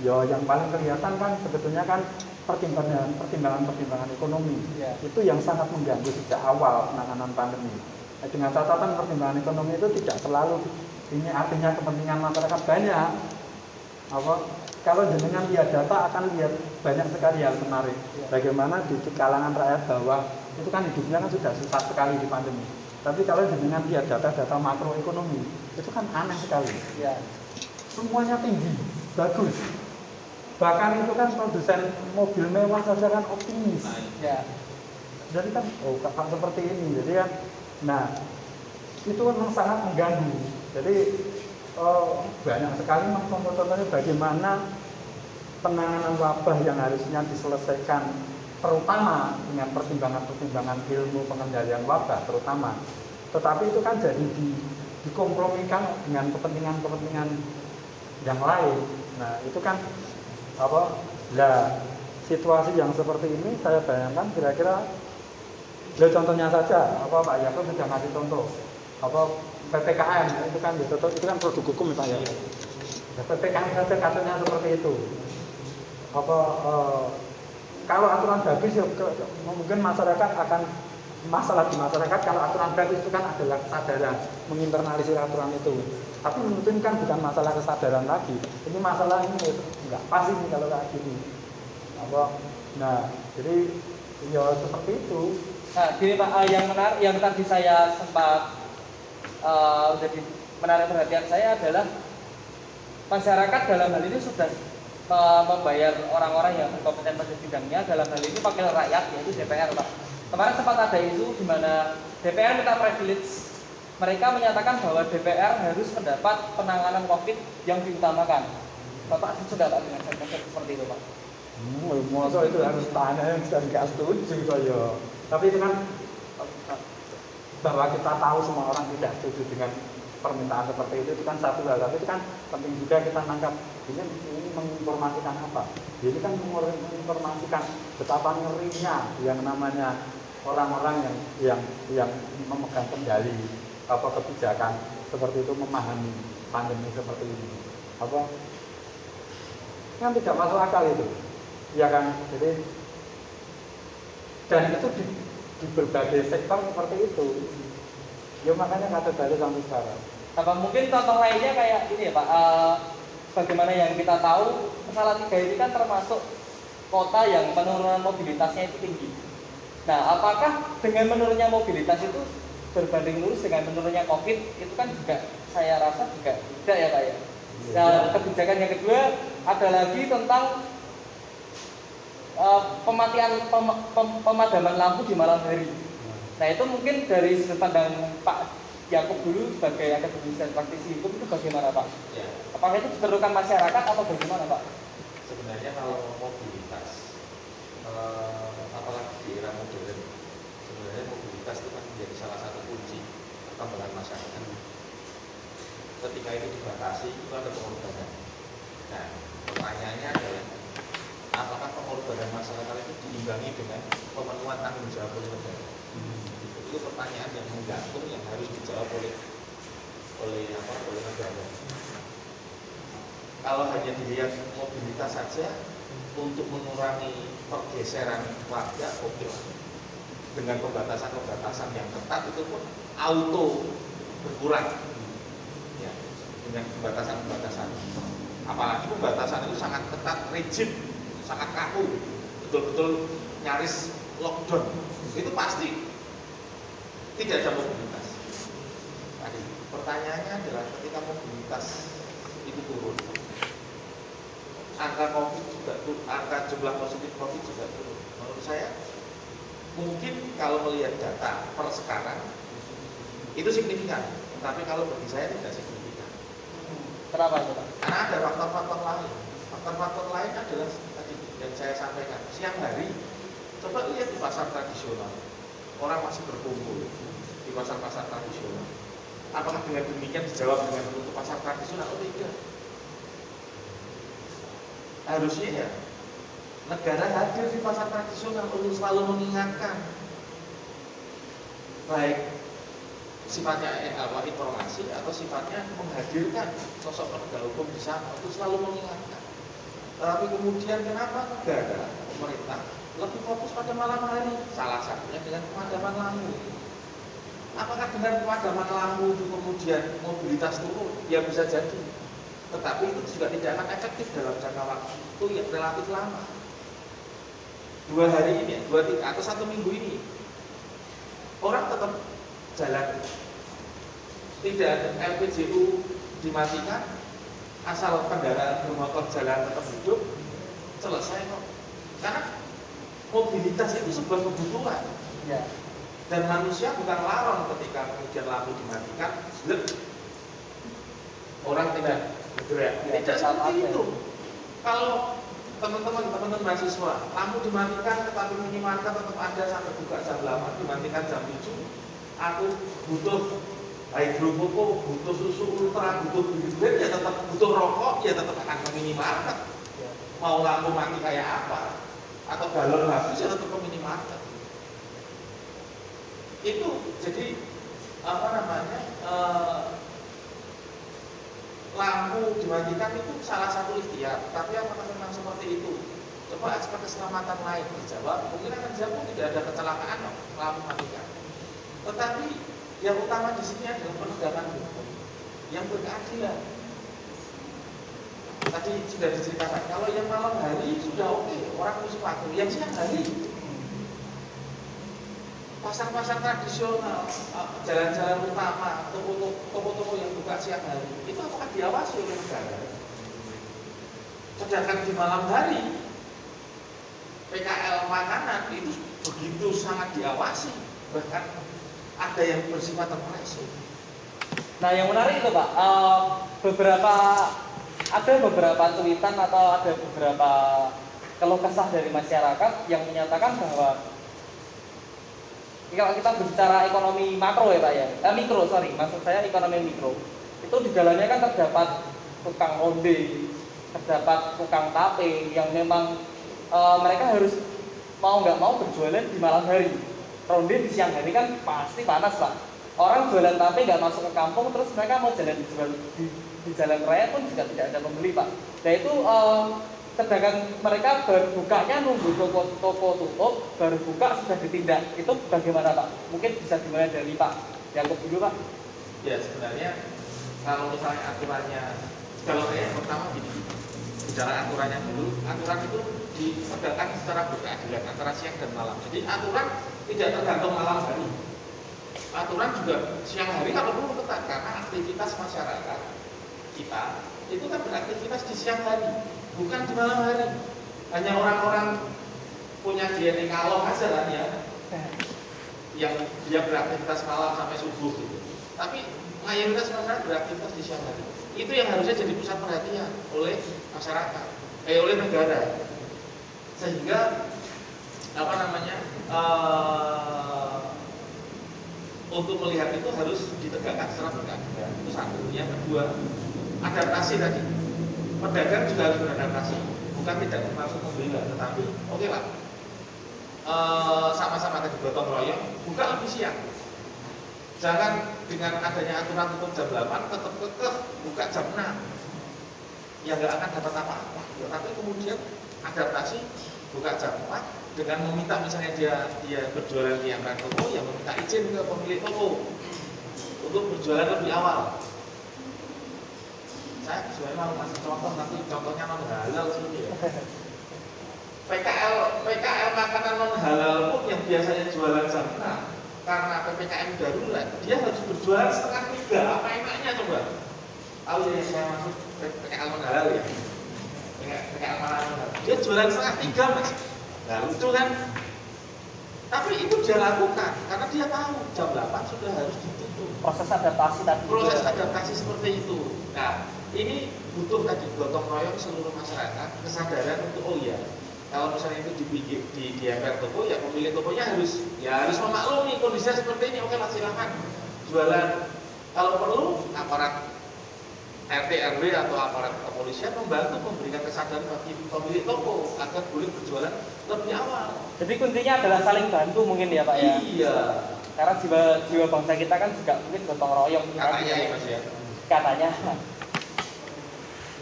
Ya yang paling kelihatan kan sebetulnya kan pertimbangan ekonomi. Ya. Itu yang sangat mengganggu sejak awal penanganan pandemi. Nah, dengan catatan pertimbangan ekonomi itu tidak selalu ini artinya kepentingan masyarakat banyak. Apa kalau jenengan lihat data akan lihat banyak sekali hal menarik. Bagaimana di kalangan rakyat bawah itu kan hidupnya kan sudah susah sekali di pandemi. Tapi kalau jenengan lihat data-data makroekonomi itu kan aneh sekali. Ya. Semuanya tinggi, bagus. Bahkan itu kan produsen mobil mewah saja kan optimis. Ya. Jadi kan kakak seperti ini. Jadi kan, nah itu memang sangat mengganggu. Jadi banyak sekali contoh-contohnya bagaimana penanganan wabah yang harusnya diselesaikan terutama dengan pertimbangan-pertimbangan ilmu pengendalian wabah terutama, tetapi itu kan jadi dikompromikan dengan kepentingan-kepentingan yang lain. Nah itu kan apa? Lah situasi yang seperti ini saya bayangkan kira-kira, contohnya saja apa Pak Yakob sudah ngasih contoh apa PPKM itu kan produk hukum Pak ya. PPKM saja kasusnya seperti itu. Apa kalau aturan bagus ya mungkin masyarakat akan masalah di masyarakat kalau aturan bagus itu kan adalah kesadaran menginternalisir aturan itu. Tapi mungkin kan bukan masalah kesadaran lagi. Ini masalah ini enggak pas ini kalau kayak gini. Apa? Nah, jadi ya seperti itu. Nah, gini Pak, yang menarik yang tadi saya sempat jadi menarik perhatian saya adalah masyarakat dalam hal ini sudah membayar orang-orang yang berkompeten pada bidangnya, dalam hal ini wakil rakyat yaitu DPR Pak. Kemarin sempat ada isu di mana DPR minta privilege. Mereka menyatakan bahwa DPR harus mendapat penanganan COVID yang diutamakan. Bapak sudah tak dengan konsep seperti itu Pak? Masa itu harus tanya yang sudah nggak setuju saya. Tapi itu kan bahwa kita tahu semua orang tidak setuju dengan permintaan seperti itu kan satu hal. Tapi itu kan penting juga kita nangkap ini menginformasikan apa. Ini kan menginformasikan betapa ngerinya yang namanya orang-orang yang memegang kendali apa kebijakan seperti itu memahami pandemi seperti ini. Apa kan tidak masuk akal itu. Ya kan, jadi dan itu di berbagai sektor seperti itu. Ya makanya nggak terjadi sampai sekarang. Apa mungkin contoh lainnya kayak ini ya Pak, bagaimana yang kita tahu Salatiga ini kan termasuk kota yang penurunan mobilitasnya itu tinggi. Nah, apakah dengan menurunnya mobilitas itu berbanding lurus dengan menurunnya COVID itu kan juga saya rasa juga tidak ya Pak ya. Nah, kebijakan yang kedua ada lagi tentang pemadaman lampu di malam hari. Nah itu mungkin dari sudut pandang Pak Yakob dulu sebagai akademisi dan praktisi hukum itu bagaimana Pak? Ya. Apakah itu diperlukan masyarakat atau bagaimana Pak? Sebenarnya kalau mobilitas, apalagi di era modern, sebenarnya mobilitas itu kan menjadi salah satu kunci perkembangan masyarakat. Ketika itu dibatasi, itu ada pengorbanan. Nah, pertanyaannya adalah apakah pengorbanan masyarakat itu diimbangi dengan pemenuhan tanggung jawab oleh negara? Itu pertanyaan yang menggantung yang harus dijawab oleh negara. Kalau hanya dilihat mobilitas saja untuk mengurangi pergeseran warga, oke. Dengan pembatasan yang ketat itu pun auto berkurang. Ya, dengan pembatasan. Apalagi pembatasan itu sangat ketat, rigid, sangat kaku, betul-betul nyaris lockdown. Itu pasti tidak ada mobilitas. Tadi pertanyaannya adalah ketika mobilitas itu turun, angka COVID juga turun, angka jumlah positif COVID juga turun. Menurut saya mungkin kalau melihat data per sekarang itu signifikan, tapi kalau bagi saya tidak signifikan. Kenapa itu Pak? Karena ada faktor-faktor lain. Faktor-faktor lain adalah tadi yang saya sampaikan. Siang hari, coba lihat di pasar tradisional, orang masih berkumpul di pasar-pasar tradisional. Apakah dengan demikian dijawab dengan menutup pasar tradisional? Oh tidak. Harusnya ya negara hadir di pasar tradisional untuk selalu mengingatkan, baik sifatnya informasi atau sifatnya menghadirkan sosok penegak hukum di sana untuk selalu mengingatkan. Tapi kemudian kenapa negara, pemerintah lebih fokus pada malam hari? Salah satunya dengan pemadaman lampu. Apakah dengan pemadaman lampu itu kemudian mobilitas turun? Ya bisa jadi. Tetapi itu juga tidak akan efektif dalam jangka waktu yang relatif lama. 2 hari ini, 2, 3 atau 1 minggu ini, orang tetap jalan. Tidak ada LPGU dimatikan, asal kendaraan bermotor jalan tetap hidup, selesai kok. Karena mobilitas itu sebuah kebutuhan. Ya. Dan manusia bukan larang ketika kemudian lampu dimatikan, orang tidak bergerak. Ya, Tidak seperti ya. itu. Kalau teman-teman mahasiswa, lampu dimatikan tetapi minimarket tetap ada sampai buka jam 8, dimatikan jam 7. Aku butuh hidrokoko, butuh susu ultra, butuh biskuit, ya tetap butuh rokok, ya tetap akan ke minimarket. Mau lampu mati kayak apa? Atau galon habis, ya tetap ke minimarket. Itu jadi lampu dimatikan itu salah satu ikhtiar, tapi apakah memang seperti itu? Coba aspek keselamatan lain dijawab, mungkin akan jawab tidak ada kecelakaan lampu matikan. Tetapi yang utama di sini adalah penegakan hukum yang berkeadilan. Tadi sudah diceritakan, kalau yang malam hari sudah oke, orang mesti patuh. Yang siang hari, pasar-pasar tradisional, jalan-jalan utama, toko-toko yang buka siang hari, itu apakah diawasi oleh negara? Sedangkan di malam hari, PKL makanan itu begitu sangat diawasi, bahkan ada yang bersifat represif. Nah, yang menarik itu Pak, ada beberapa cuitan atau ada beberapa keluh kesah dari masyarakat yang menyatakan bahwa kalau kita berbicara ekonomi makro ya Pak ya, mikro sorry, maksud saya ekonomi mikro, itu di dalamnya kan terdapat tukang onde, terdapat tukang tape yang memang mereka harus mau nggak mau berjualan di malam hari. Ronde di siang hari kan pasti panas Pak. Orang jualan tape nggak masuk ke kampung, terus mereka mau jalan di jalan raya pun juga tidak ada pembeli Pak. Nah itu sedangkan mereka bukanya nunggu toko tutup, baru buka sudah ditindak. Itu bagaimana Pak? Mungkin bisa dimulai dari Pak Yakub dulu Pak. Ya sebenarnya kalau misalnya aturannya, kalau saya pertama gini, bicara aturannya dulu, aturan itu ditegakkan secara berkeadilan antara siang dan malam. Jadi aturan tidak tergantung malam hari. Aturan juga siang hari kalau perlu ketat karena aktivitas masyarakat kita itu kan beraktivitas di siang hari, bukan di malam hari. Hanya orang-orang punya DNA kalong aja kan ya, yang dia beraktivitas malam sampai subuh gitu. Tapi mayoritas masyarakat beraktivitas di siang hari. Itu yang harusnya jadi pusat perhatian oleh masyarakat, oleh negara. Sehingga untuk melihat itu harus ditegakkan secara berkeadilan. Itu satu. Yang kedua, adaptasi tadi. Pedagang juga harus beradaptasi. Bukan tidak bermaksud membela, tetapi oke lah. Sama-sama tadi gotong royong, buka lebih siang. Jangan dengan adanya aturan tutup jam 8 tetap kekeh buka jam 6. Ya nggak akan dapat apa-apa. Tapi kemudian adaptasi buka jam 4 dengan meminta misalnya dia berjualan di angka toko, yang meminta izin ke pemilik toko untuk berjualan lebih awal. Saya sebenarnya mau kasih contoh, nanti contohnya non halal sini ya. PKL makanan non halal pun yang biasanya jualan jam 6 karena PPKM darurat, dia harus berjualan setengah 3. Apa enaknya coba? Tahu ya saya maksud PKL non halal ya. PKL makanan non halal. Dia jualan setengah 3 Mas. Nah, lucu kan? Tapi itu dia lakukan karena dia tahu jam 8 sudah harus ditutup. Proses adaptasi tadi. Proses adaptasi seperti itu. Nah, ini butuh tadi gotong royong seluruh masyarakat, kesadaran untuk oh iya, kalau misalnya itu di emper toko, ya pemilik tokonya harus memaklumi kondisinya seperti ini. Oke lah, silakan jualan. Kalau perlu aparat RT RW atau aparat kepolisian membantu memberikan kesadaran bagi pemilik toko agar boleh berjualan lebih awal. Jadi kuncinya adalah saling bantu mungkin ya Pak ya. Iya. Karena jiwa bangsa kita kan juga mungkin gotong royong Katanya ya Mas ya. katanya.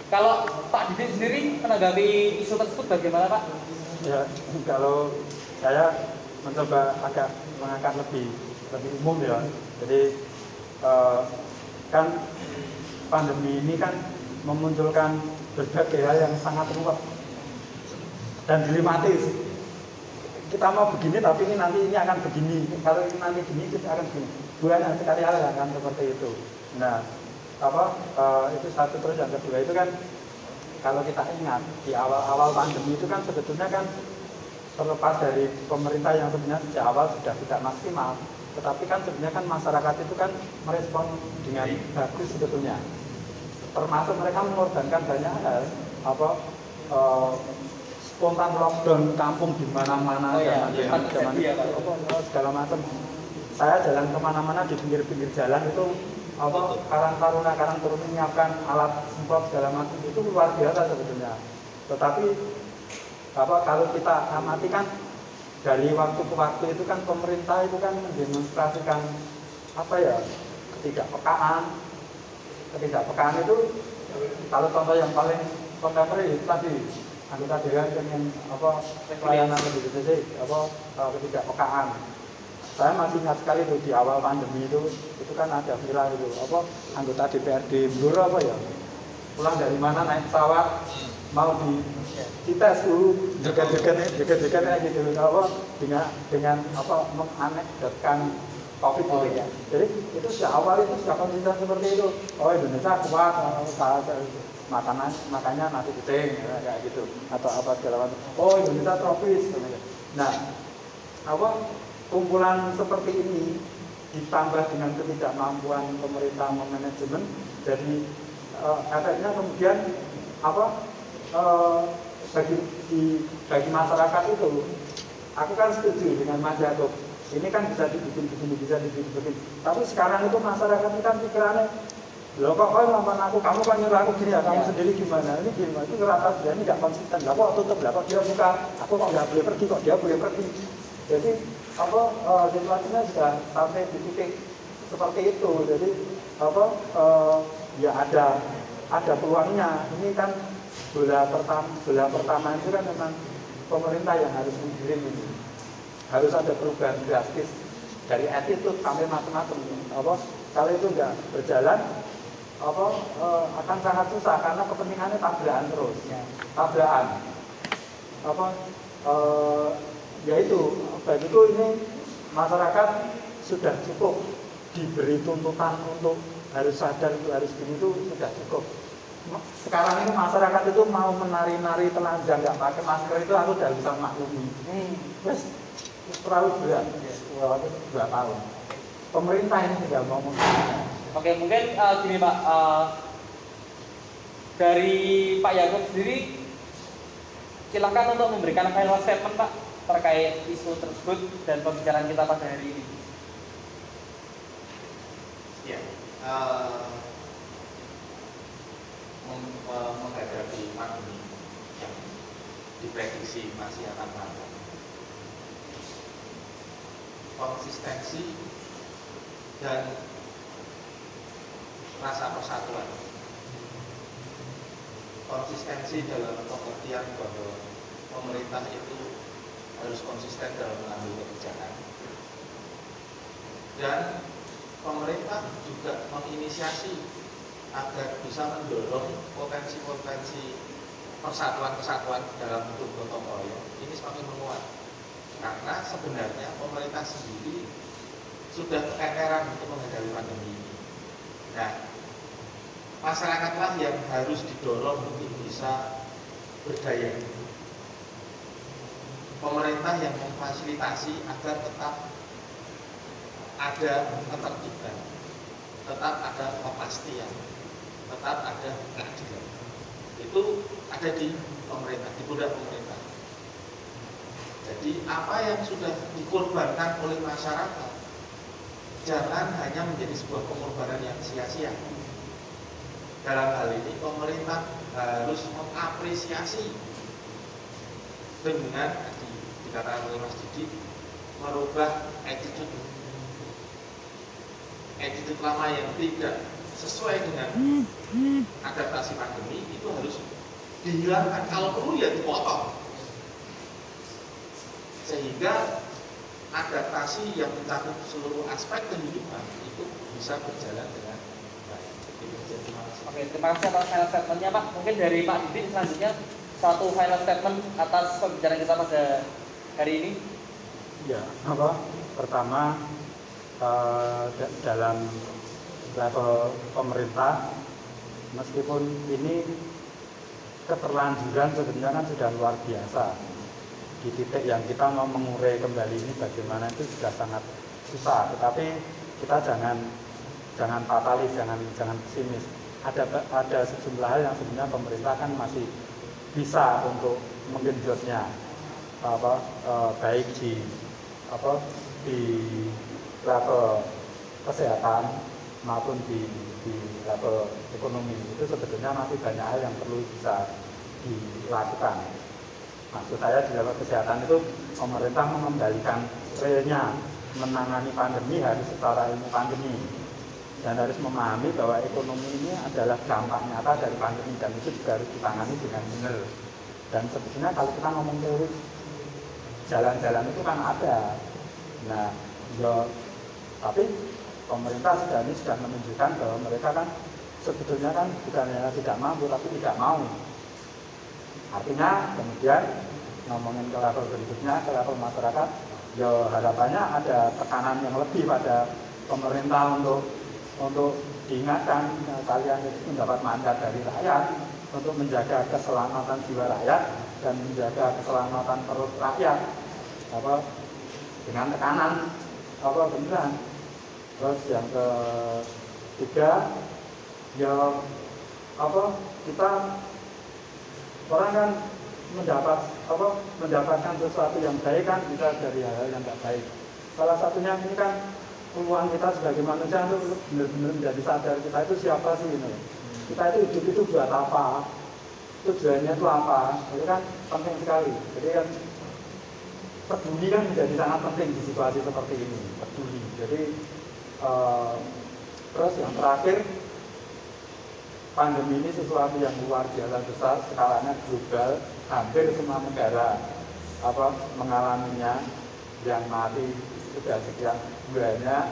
Kalau Pak Didit sendiri menanggapi isu tersebut bagaimana Pak? Ya, kalau saya mencoba agak mengangkat lebih umum ya. Jadi kan pandemi ini kan memunculkan berbagai hal yang sangat ruwet dan dilematis. Kita mau begini tapi ini nanti ini akan begini. Kalau ini nanti begini kita akan begini. Banyak sekali hal yang akan seperti itu. Nah, itu satu. Terus yang kedua itu kan kalau kita ingat di awal pandemi itu kan sebetulnya kan terlepas dari pemerintah yang sebenarnya sejak awal sudah tidak maksimal, tetapi kan sebenarnya kan masyarakat itu kan merespon dengan bagus sebetulnya, termasuk mereka mengorbankan banyak hal, spontan lockdown kampung di mana-mana, zaman segala macam. Saya jalan kemana-mana di pinggir-pinggir jalan itu Karang Taruna menyiapkan alat semprot segala macam itu luar biasa sebetulnya. Tetapi kalau kita amati kan dari waktu ke waktu itu kan pemerintah itu kan mendemonstrasikan ketidakpekaan itu. Kalau contoh yang paling kontemporer itu tadi anggota dewan yang pelayanan lebih ketidakpekaan. Saya masih ingat sekali tuh di awal pandemi itu kan ada viral itu anggota DPRD Blur pulang dari mana naik pesawat mau dites dulu dekat-dekatnya gitu dengan menganekdotkan COVID gitu ya. Jadi itu sejak awal itu sudah konsisten seperti itu. Indonesia kuat, makanya nasi kucing kayak gitu atau apa segala macam. Indonesia tropis. Nah, kumpulan seperti ini ditambah dengan ketidakmampuan pemerintah memanajemen, jadi efeknya kemudian bagi masyarakat itu, aku kan setuju dengan Mas Yakub. Ini kan bisa dibikin begini, tapi sekarang itu masyarakat ini kan pikirannya, loh kok ngomong aku, kamu kan nyuruh aku gini ya, kamu sendiri gimana, ini gimana, itu ngerasa dia ini nggak konsisten, lah kok tutup, lah kok dia buka, aku kok nggak boleh pergi, kok dia boleh pergi. Jadi situasinya sudah sampai di titik seperti itu. Jadi ya ada peluangnya. Ini kan bola pertama itu kan memang pemerintah yang harus menggiring ini. Harus ada perubahan drastis dari attitude sampai macam-macam. Kalau itu enggak berjalan akan sangat susah karena kepentingannya tabrakan terus. Tabrakan. Yaitu bagiku ini masyarakat sudah cukup diberi tuntutan untuk harus sadar itu harus gini itu sudah cukup. Sekarang ini masyarakat itu mau menari-nari telanjang nggak pakai masker itu aku udah bisa maklumi. Terus terlalu berat, walaupun 2 tahun. Pemerintah ini tidak mau mengatakan. Oke, mungkin gini Pak, dari Pak Yakub sendiri, silakan untuk memberikan final statement Pak terkait isu tersebut dan pembicaraan kita pada hari ini. Ya, menghadapi pandemi yang diprediksi masih akan lama, konsistensi dan rasa persatuan. Konsistensi dalam pengertian bahwa pemerintah itu harus konsisten dalam mengambil kebijakan, dan pemerintah juga menginisiasi agar bisa mendorong potensi-potensi persatuan-kesatuan dalam bentuk gotong royong ini semakin menguat, karena sebenarnya pemerintah sendiri sudah keteteran untuk menghadapi pandemi ini. Nah, masyarakatlah yang harus didorong untuk bisa berdaya. Pemerintah yang memfasilitasi agar tetap ada ketertiban, tetap ada kepastian, tetap ada keadilan. Itu ada di pemerintah, di pundak pemerintah. Jadi apa yang sudah dikorbankan oleh masyarakat jangan hanya menjadi sebuah pengorbanan yang sia-sia. Dalam hal ini pemerintah harus mengapresiasi dengan dikatakan oleh Mas Didi, merubah attitude, attitude lama yang tidak sesuai dengan adaptasi pandemi itu harus dihilangkan, kalau perlu ya dipotong, sehingga adaptasi yang mencakup seluruh aspek kehidupan itu bisa berjalan dengan baik. Oke, terima kasih atas final statementnya Pak. Mungkin dari Pak Didin selanjutnya satu final statement atas pembicaraan kita pada hari ini. Ya, pertama dalam level pemerintah, meskipun ini keterlanjuran sebenarnya kan sudah luar biasa. Di titik yang kita mau mengurai kembali ini bagaimana itu sudah sangat susah. Tetapi kita jangan fatalis, jangan pesimis. Ada sejumlah hal yang sebenarnya pemerintah kan masih bisa untuk menggenjotnya, baik di level kesehatan maupun di level ekonomi. Itu sebetulnya masih banyak hal yang perlu bisa dilakukan. Maksud saya di level kesehatan itu pemerintah mengembalikan realnya, menangani pandemi harus secara ilmu pandemi, dan harus memahami bahwa ekonomi ini adalah dampak nyata dari pandemi, dan itu juga harus ditangani dengan benar. Dan sebetulnya kalau kita ngomong teori, jalan-jalan itu kan ada. Nah, tapi pemerintah sudah menunjukkan bahwa mereka kan sebetulnya kan bukan hanya tidak mampu, tapi tidak mau. Artinya kemudian ngomongin ke level berikutnya, ke level masyarakat, ya harapannya ada tekanan yang lebih pada pemerintah untuk diingatkan kalian itu mendapat mandat dari rakyat untuk menjaga keselamatan jiwa rakyat dan menjaga keselamatan perut rakyat dengan tekanan beneran. Terus yang ketiga, ya kita orang kan mendapatkan sesuatu yang baik kan bisa dari hal yang tidak baik. Salah satunya ini kan peluang kita sebagai manusia untuk benar-benar menjadi sadar kita itu siapa sih ini. Kita itu hidup itu buat apa? Tujuannya itu apa? Itu kan penting sekali. Jadi kan peduli kan menjadi sangat penting di situasi seperti ini. Peduli. Jadi terus yang terakhir, pandemi ini sesuatu yang luar biasa besar, skalanya global, hampir semua negara mengalaminya, yang mati sudah sekian banyak,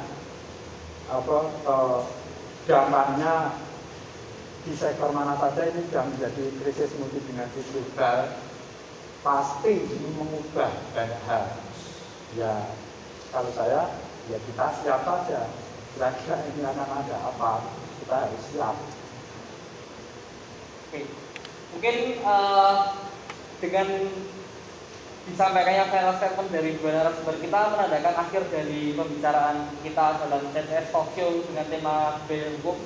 dampaknya di sektor mana saja ini sudah menjadi krisis multidimensi global, pasti ini mengubah banyak hal. Ya kalau saya, ya kita siap saja. Kira-kira ini akan ada apa? Kita harus siap. Oke, mungkin dengan disampaikannya final statement dari dua narasumber kita menandakan akhir dari pembicaraan kita dalam CCS Talk Show dengan tema Hukum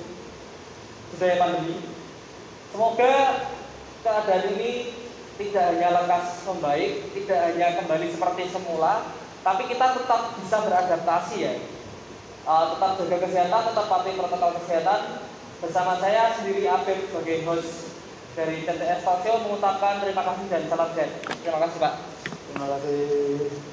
Budaya Pandemi. Semoga keadaan ini tidak hanya lekas membaik, tidak hanya kembali seperti semula, tapi kita tetap bisa beradaptasi ya. Tetap jaga kesehatan, tetap patuhi protokol kesehatan. Bersama saya sendiri Abel sebagai host dari CTS Talk Show mengucapkan terima kasih dan salam sehat. Terima kasih Pak. Terima kasih.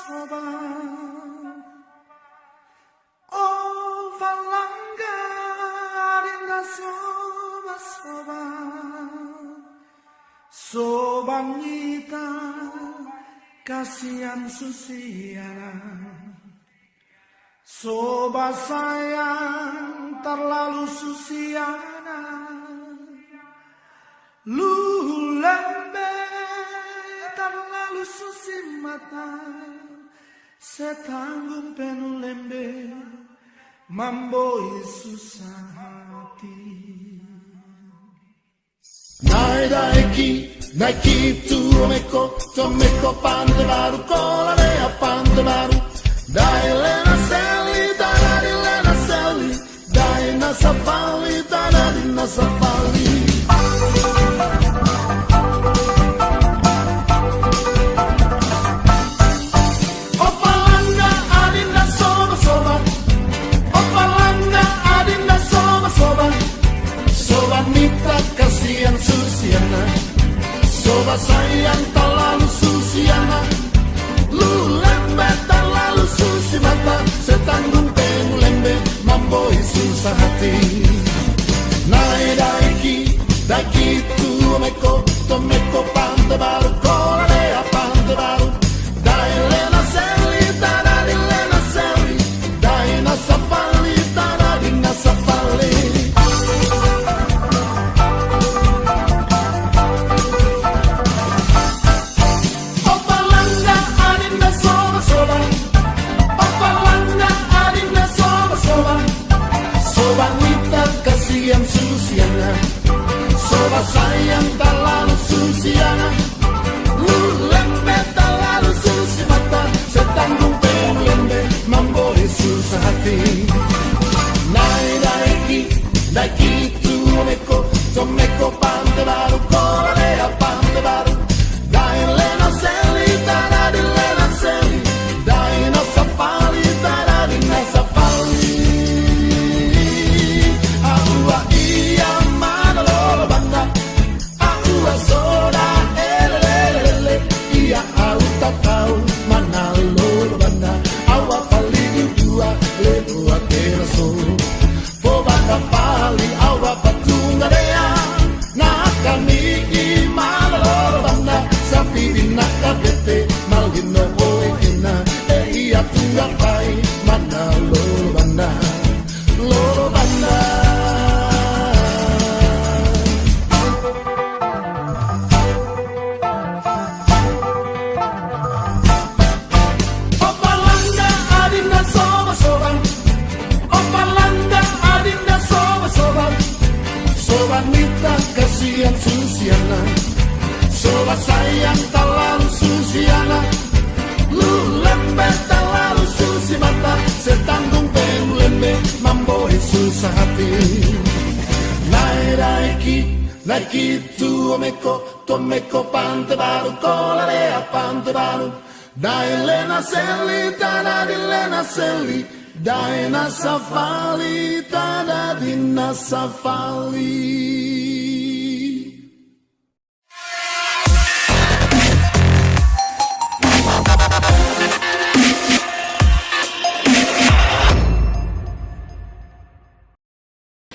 soban Oh valanga arinda soban Soban kita kasihan Susiana Soba sayang terlalu Susiana Lu lembe terlalu susi mata Setanggung penuh lembe Mamboi susah hati Naiki tu meko pande baru kolane pande baru Dai lena seli Dai nasafali nasafali Kasihan Susiana Soba sayang terlalu Susiana Lu lembe terlalu susi mata Setanggung penuh lembe Mamboi susah hati Daiki tu meko pante baru Kolarea pante baru Dai lena seli Tadadi lena seli Dai nasafali Tadadi nasafali Kasihan Susiana Soba sayang terlalu Susiana Lu lembe terlalu susi mata Setanggung penuh lembe Mamboi susah hati Daiki tu meko pante baru Kolarea pante baru Dai lena seli Tadadi lena seli Dai nasafali Tadadi nasafali Soda, iya au tak tahu mana lolo banda awa pali dua lebuat teraso Fobaka pali awa patunga dea na kami imana lolo banda sapi binaka bete malgino oikina iya tunga pai mana lolo banda Kasihan Susiana Soba sayang terlalu Susiana Lu lembe terlalu susi mata Setanggung penuh lembe Mamboi susah hati Naiki tu meko pante baru Kolarea pante baru Dai lena seli Tadadi lena seli Dai nasafali Tadadi nasafali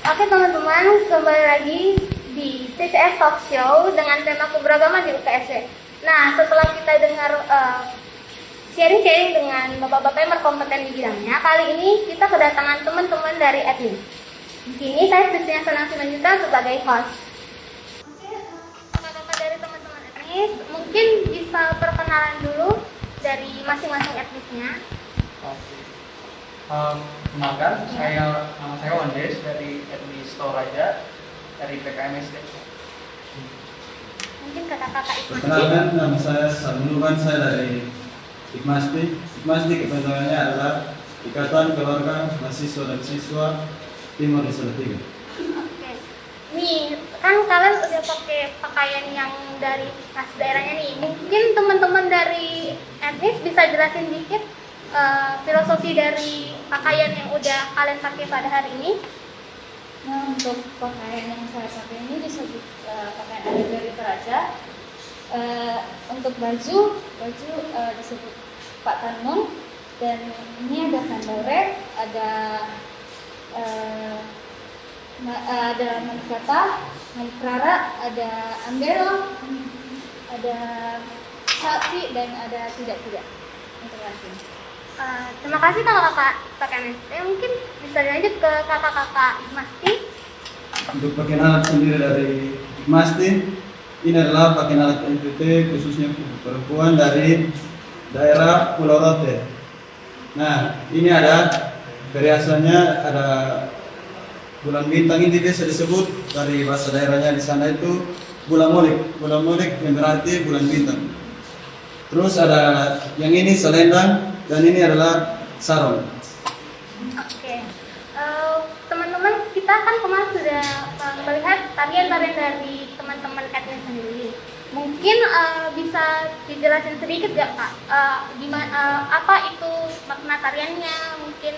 Oke teman-teman, kembali lagi di TCS Talk Show dengan tema keberagaman di UTSW. Nah, setelah kita dengar sharing-sharing dengan bapak-bapak yang berkompeten di bidangnya, kali ini kita kedatangan teman-teman dari admin. Di sini saya Christian Senang Simanjuta sebagai host. Oke, bapak-bapak dari teman-teman admin, mungkin bisa perkenalan dulu dari masing-masing adminnya. Kenalkan, nama saya Wandes dari Etnis Toraja dari PKMSD. Mungkin kakak-kakak ikut. Perkenalkan, nama saya Sanuluman, saya dari Ikmasdi. Ikmasdi kepanjangannya adalah Ikatan Keluarga Mahasiswa dan Siswa Timur Desa Salatiga. Oke, nih kan kalian udah pakai pakaian yang dari khas daerahnya nih. Mungkin teman-teman dari etnis bisa jelasin dikit filosofi dari pakaian yang udah kalian pakai pada hari ini. Nah, untuk pakaian yang saya pakai ini disebut pakaian adat dari Toraja. Untuk baju disebut Pak Tanun, dan ini ada Kandore, ada Manikata, Manikrara, ada Ambero, ada Sakti, dan ada tidak. Terima kasih kakak-kakak PKMS. Mungkin bisa dilanjut ke kakak-kakak Ikmasti. Untuk pakaian alat sendiri dari Ikmasti, ini adalah pakaian alat NPT khususnya perempuan dari daerah Pulau Rote. Nah, ini ada perhiasannya, ada bulan bintang, ini biasa disebut dari bahasa daerahnya di sana itu bulan molik yang berarti bulan bintang. Terus ada yang ini selendang, dan ini adalah sarung. Oke, teman-teman, kita kan kemarin sudah melihat tarian-tarian dari teman-teman etnis sendiri. Mungkin bisa dijelasin sedikit gak Kak? Apa itu makna tariannya? Mungkin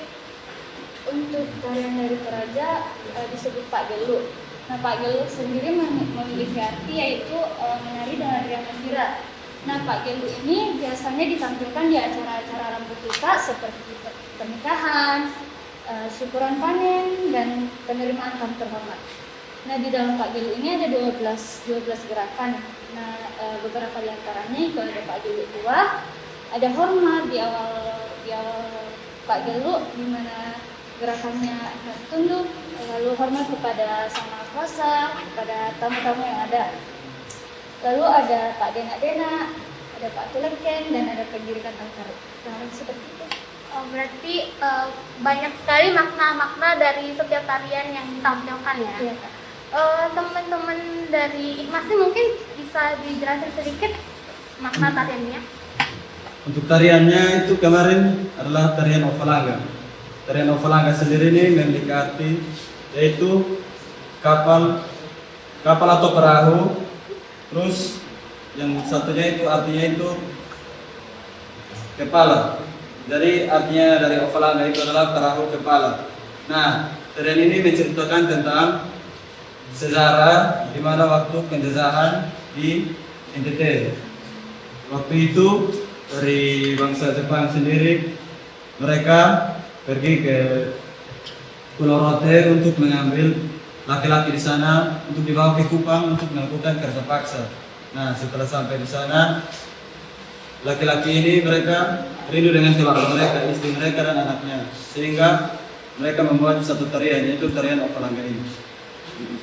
Untuk tarian dari Toraja disebut Pak Gelu. Nah, Pak Gelu sendiri memiliki arti yaitu menari dengan riang gembira. Nah, Pak Gelu ini biasanya ditampilkan di acara-acara rambut kita seperti pernikahan, syukuran panen, dan penerimaan tamu terhormat. Nah, di dalam Pak Gelu ini ada 12 gerakan. Nah, beberapa di antaranya itu ada Pak Gelu tua, ada hormat di awal Pak Gelu, di mana gerakannya tunduk, lalu hormat kepada Sang Maha Kuasa, kepada tamu-tamu yang ada. Lalu ada Pak Dena, ada Pak Tulengken, dan ada penggirikan tangkar. Nah, seperti itu. berarti banyak sekali makna-makna dari setiap tarian yang ditampilkan ya. Iya, Kak. Teman-teman dari Ikmasti mungkin bisa dijelasin sedikit makna tariannya. Untuk tariannya itu kemarin adalah tarian Ovalanga. Tarian Ovalanga sendiri ini memiliki arti yaitu kapal atau perahu. Terus yang satunya itu artinya itu kepala. Jadi artinya dari Ovalanga itu adalah perahu kepala. Nah, tarian ini menceritakan tentang sejarah di mana waktu penjajahan di NTT. Waktu itu dari bangsa Jepang sendiri mereka pergi ke Pulau Rote untuk mengambil laki-laki di sana untuk dibawa ke Kupang untuk melakukan kerja paksa. Nah, setelah sampai di sana, laki-laki ini mereka rindu dengan keluarga mereka, istri mereka dan anaknya, sehingga mereka membuat satu tarian, yaitu tarian Ovalanga ini.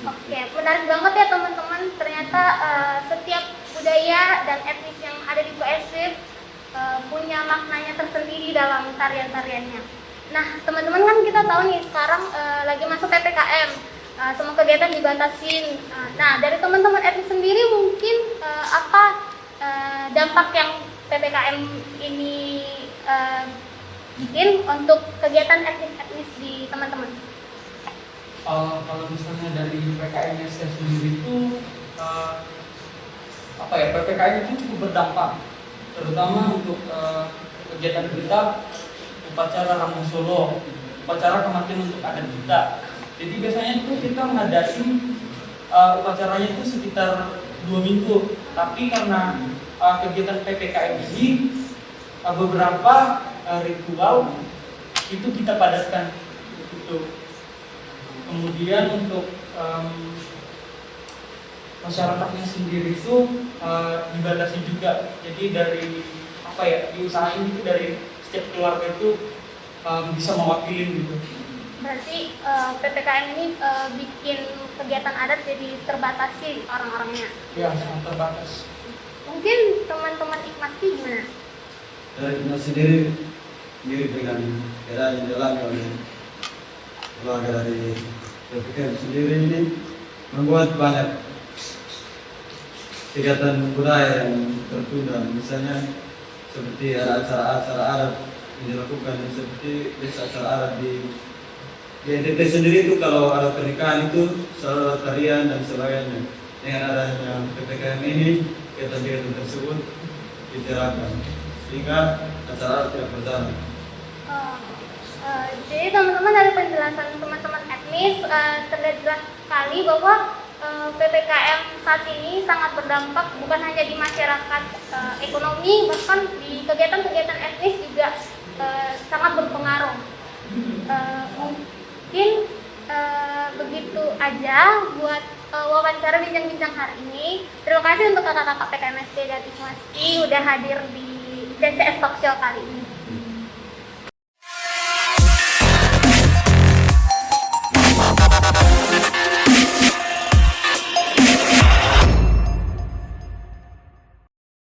Oke, menarik banget ya teman-teman. Ternyata setiap budaya dan etnis yang ada di PSIP punya maknanya tersendiri dalam tarian-tariannya. Nah, teman-teman, kan kita tahu nih sekarang lagi masuk PPKM. Semua kegiatan dibatasin. Nah, dari teman-teman etnis sendiri mungkin apa dampak yang PPKM ini bikin untuk kegiatan etnis-etnis di teman-teman? Kalau misalnya dari PPKM sendiri itu PPKM itu cukup berdampak, terutama untuk kegiatan kita, upacara Rambung Solo, upacara kematian untuk adat kita. Jadi biasanya itu kita mengadakan upacaranya itu sekitar 2 minggu. Tapi karena kegiatan PPKM ini beberapa ritual itu kita padatkan gitu. Kemudian untuk masyarakatnya sendiri itu dibatasi juga. Jadi dari diusahain itu dari setiap keluarga itu bisa mewakili gitu. Berarti PPKM ini bikin kegiatan adat jadi terbatasi orang-orangnya. Ya, sangat terbatas. Mungkin teman-teman Ikmasti gimana? Dari Ikmasti sendiri mirip dengan era yang dialami oleh keluarga dari PPKM sendiri ini, membuat banyak kegiatan budaya yang tertunda. Misalnya seperti acara-acara adat yang dilakukan, seperti acara adat di NTT sendiri itu kalau ada pernikahan itu selalu ada tarian dan sebagainya. Dengan adanya PPKM ini, kegiatan-kegiatan tersebut diterapkan sehingga acara tidak berjalan. Jadi teman-teman, dari penjelasan teman-teman etnis terlihat jelas sekali bahwa PPKM saat ini sangat berdampak bukan hanya di masyarakat ekonomi, bahkan di kegiatan-kegiatan etnis itu aja buat wawancara bincang-bincang hari ini. Terima kasih untuk kakak-kakak PKMSD dan Ismaski udah hadir di CCS Talk Show kali ini.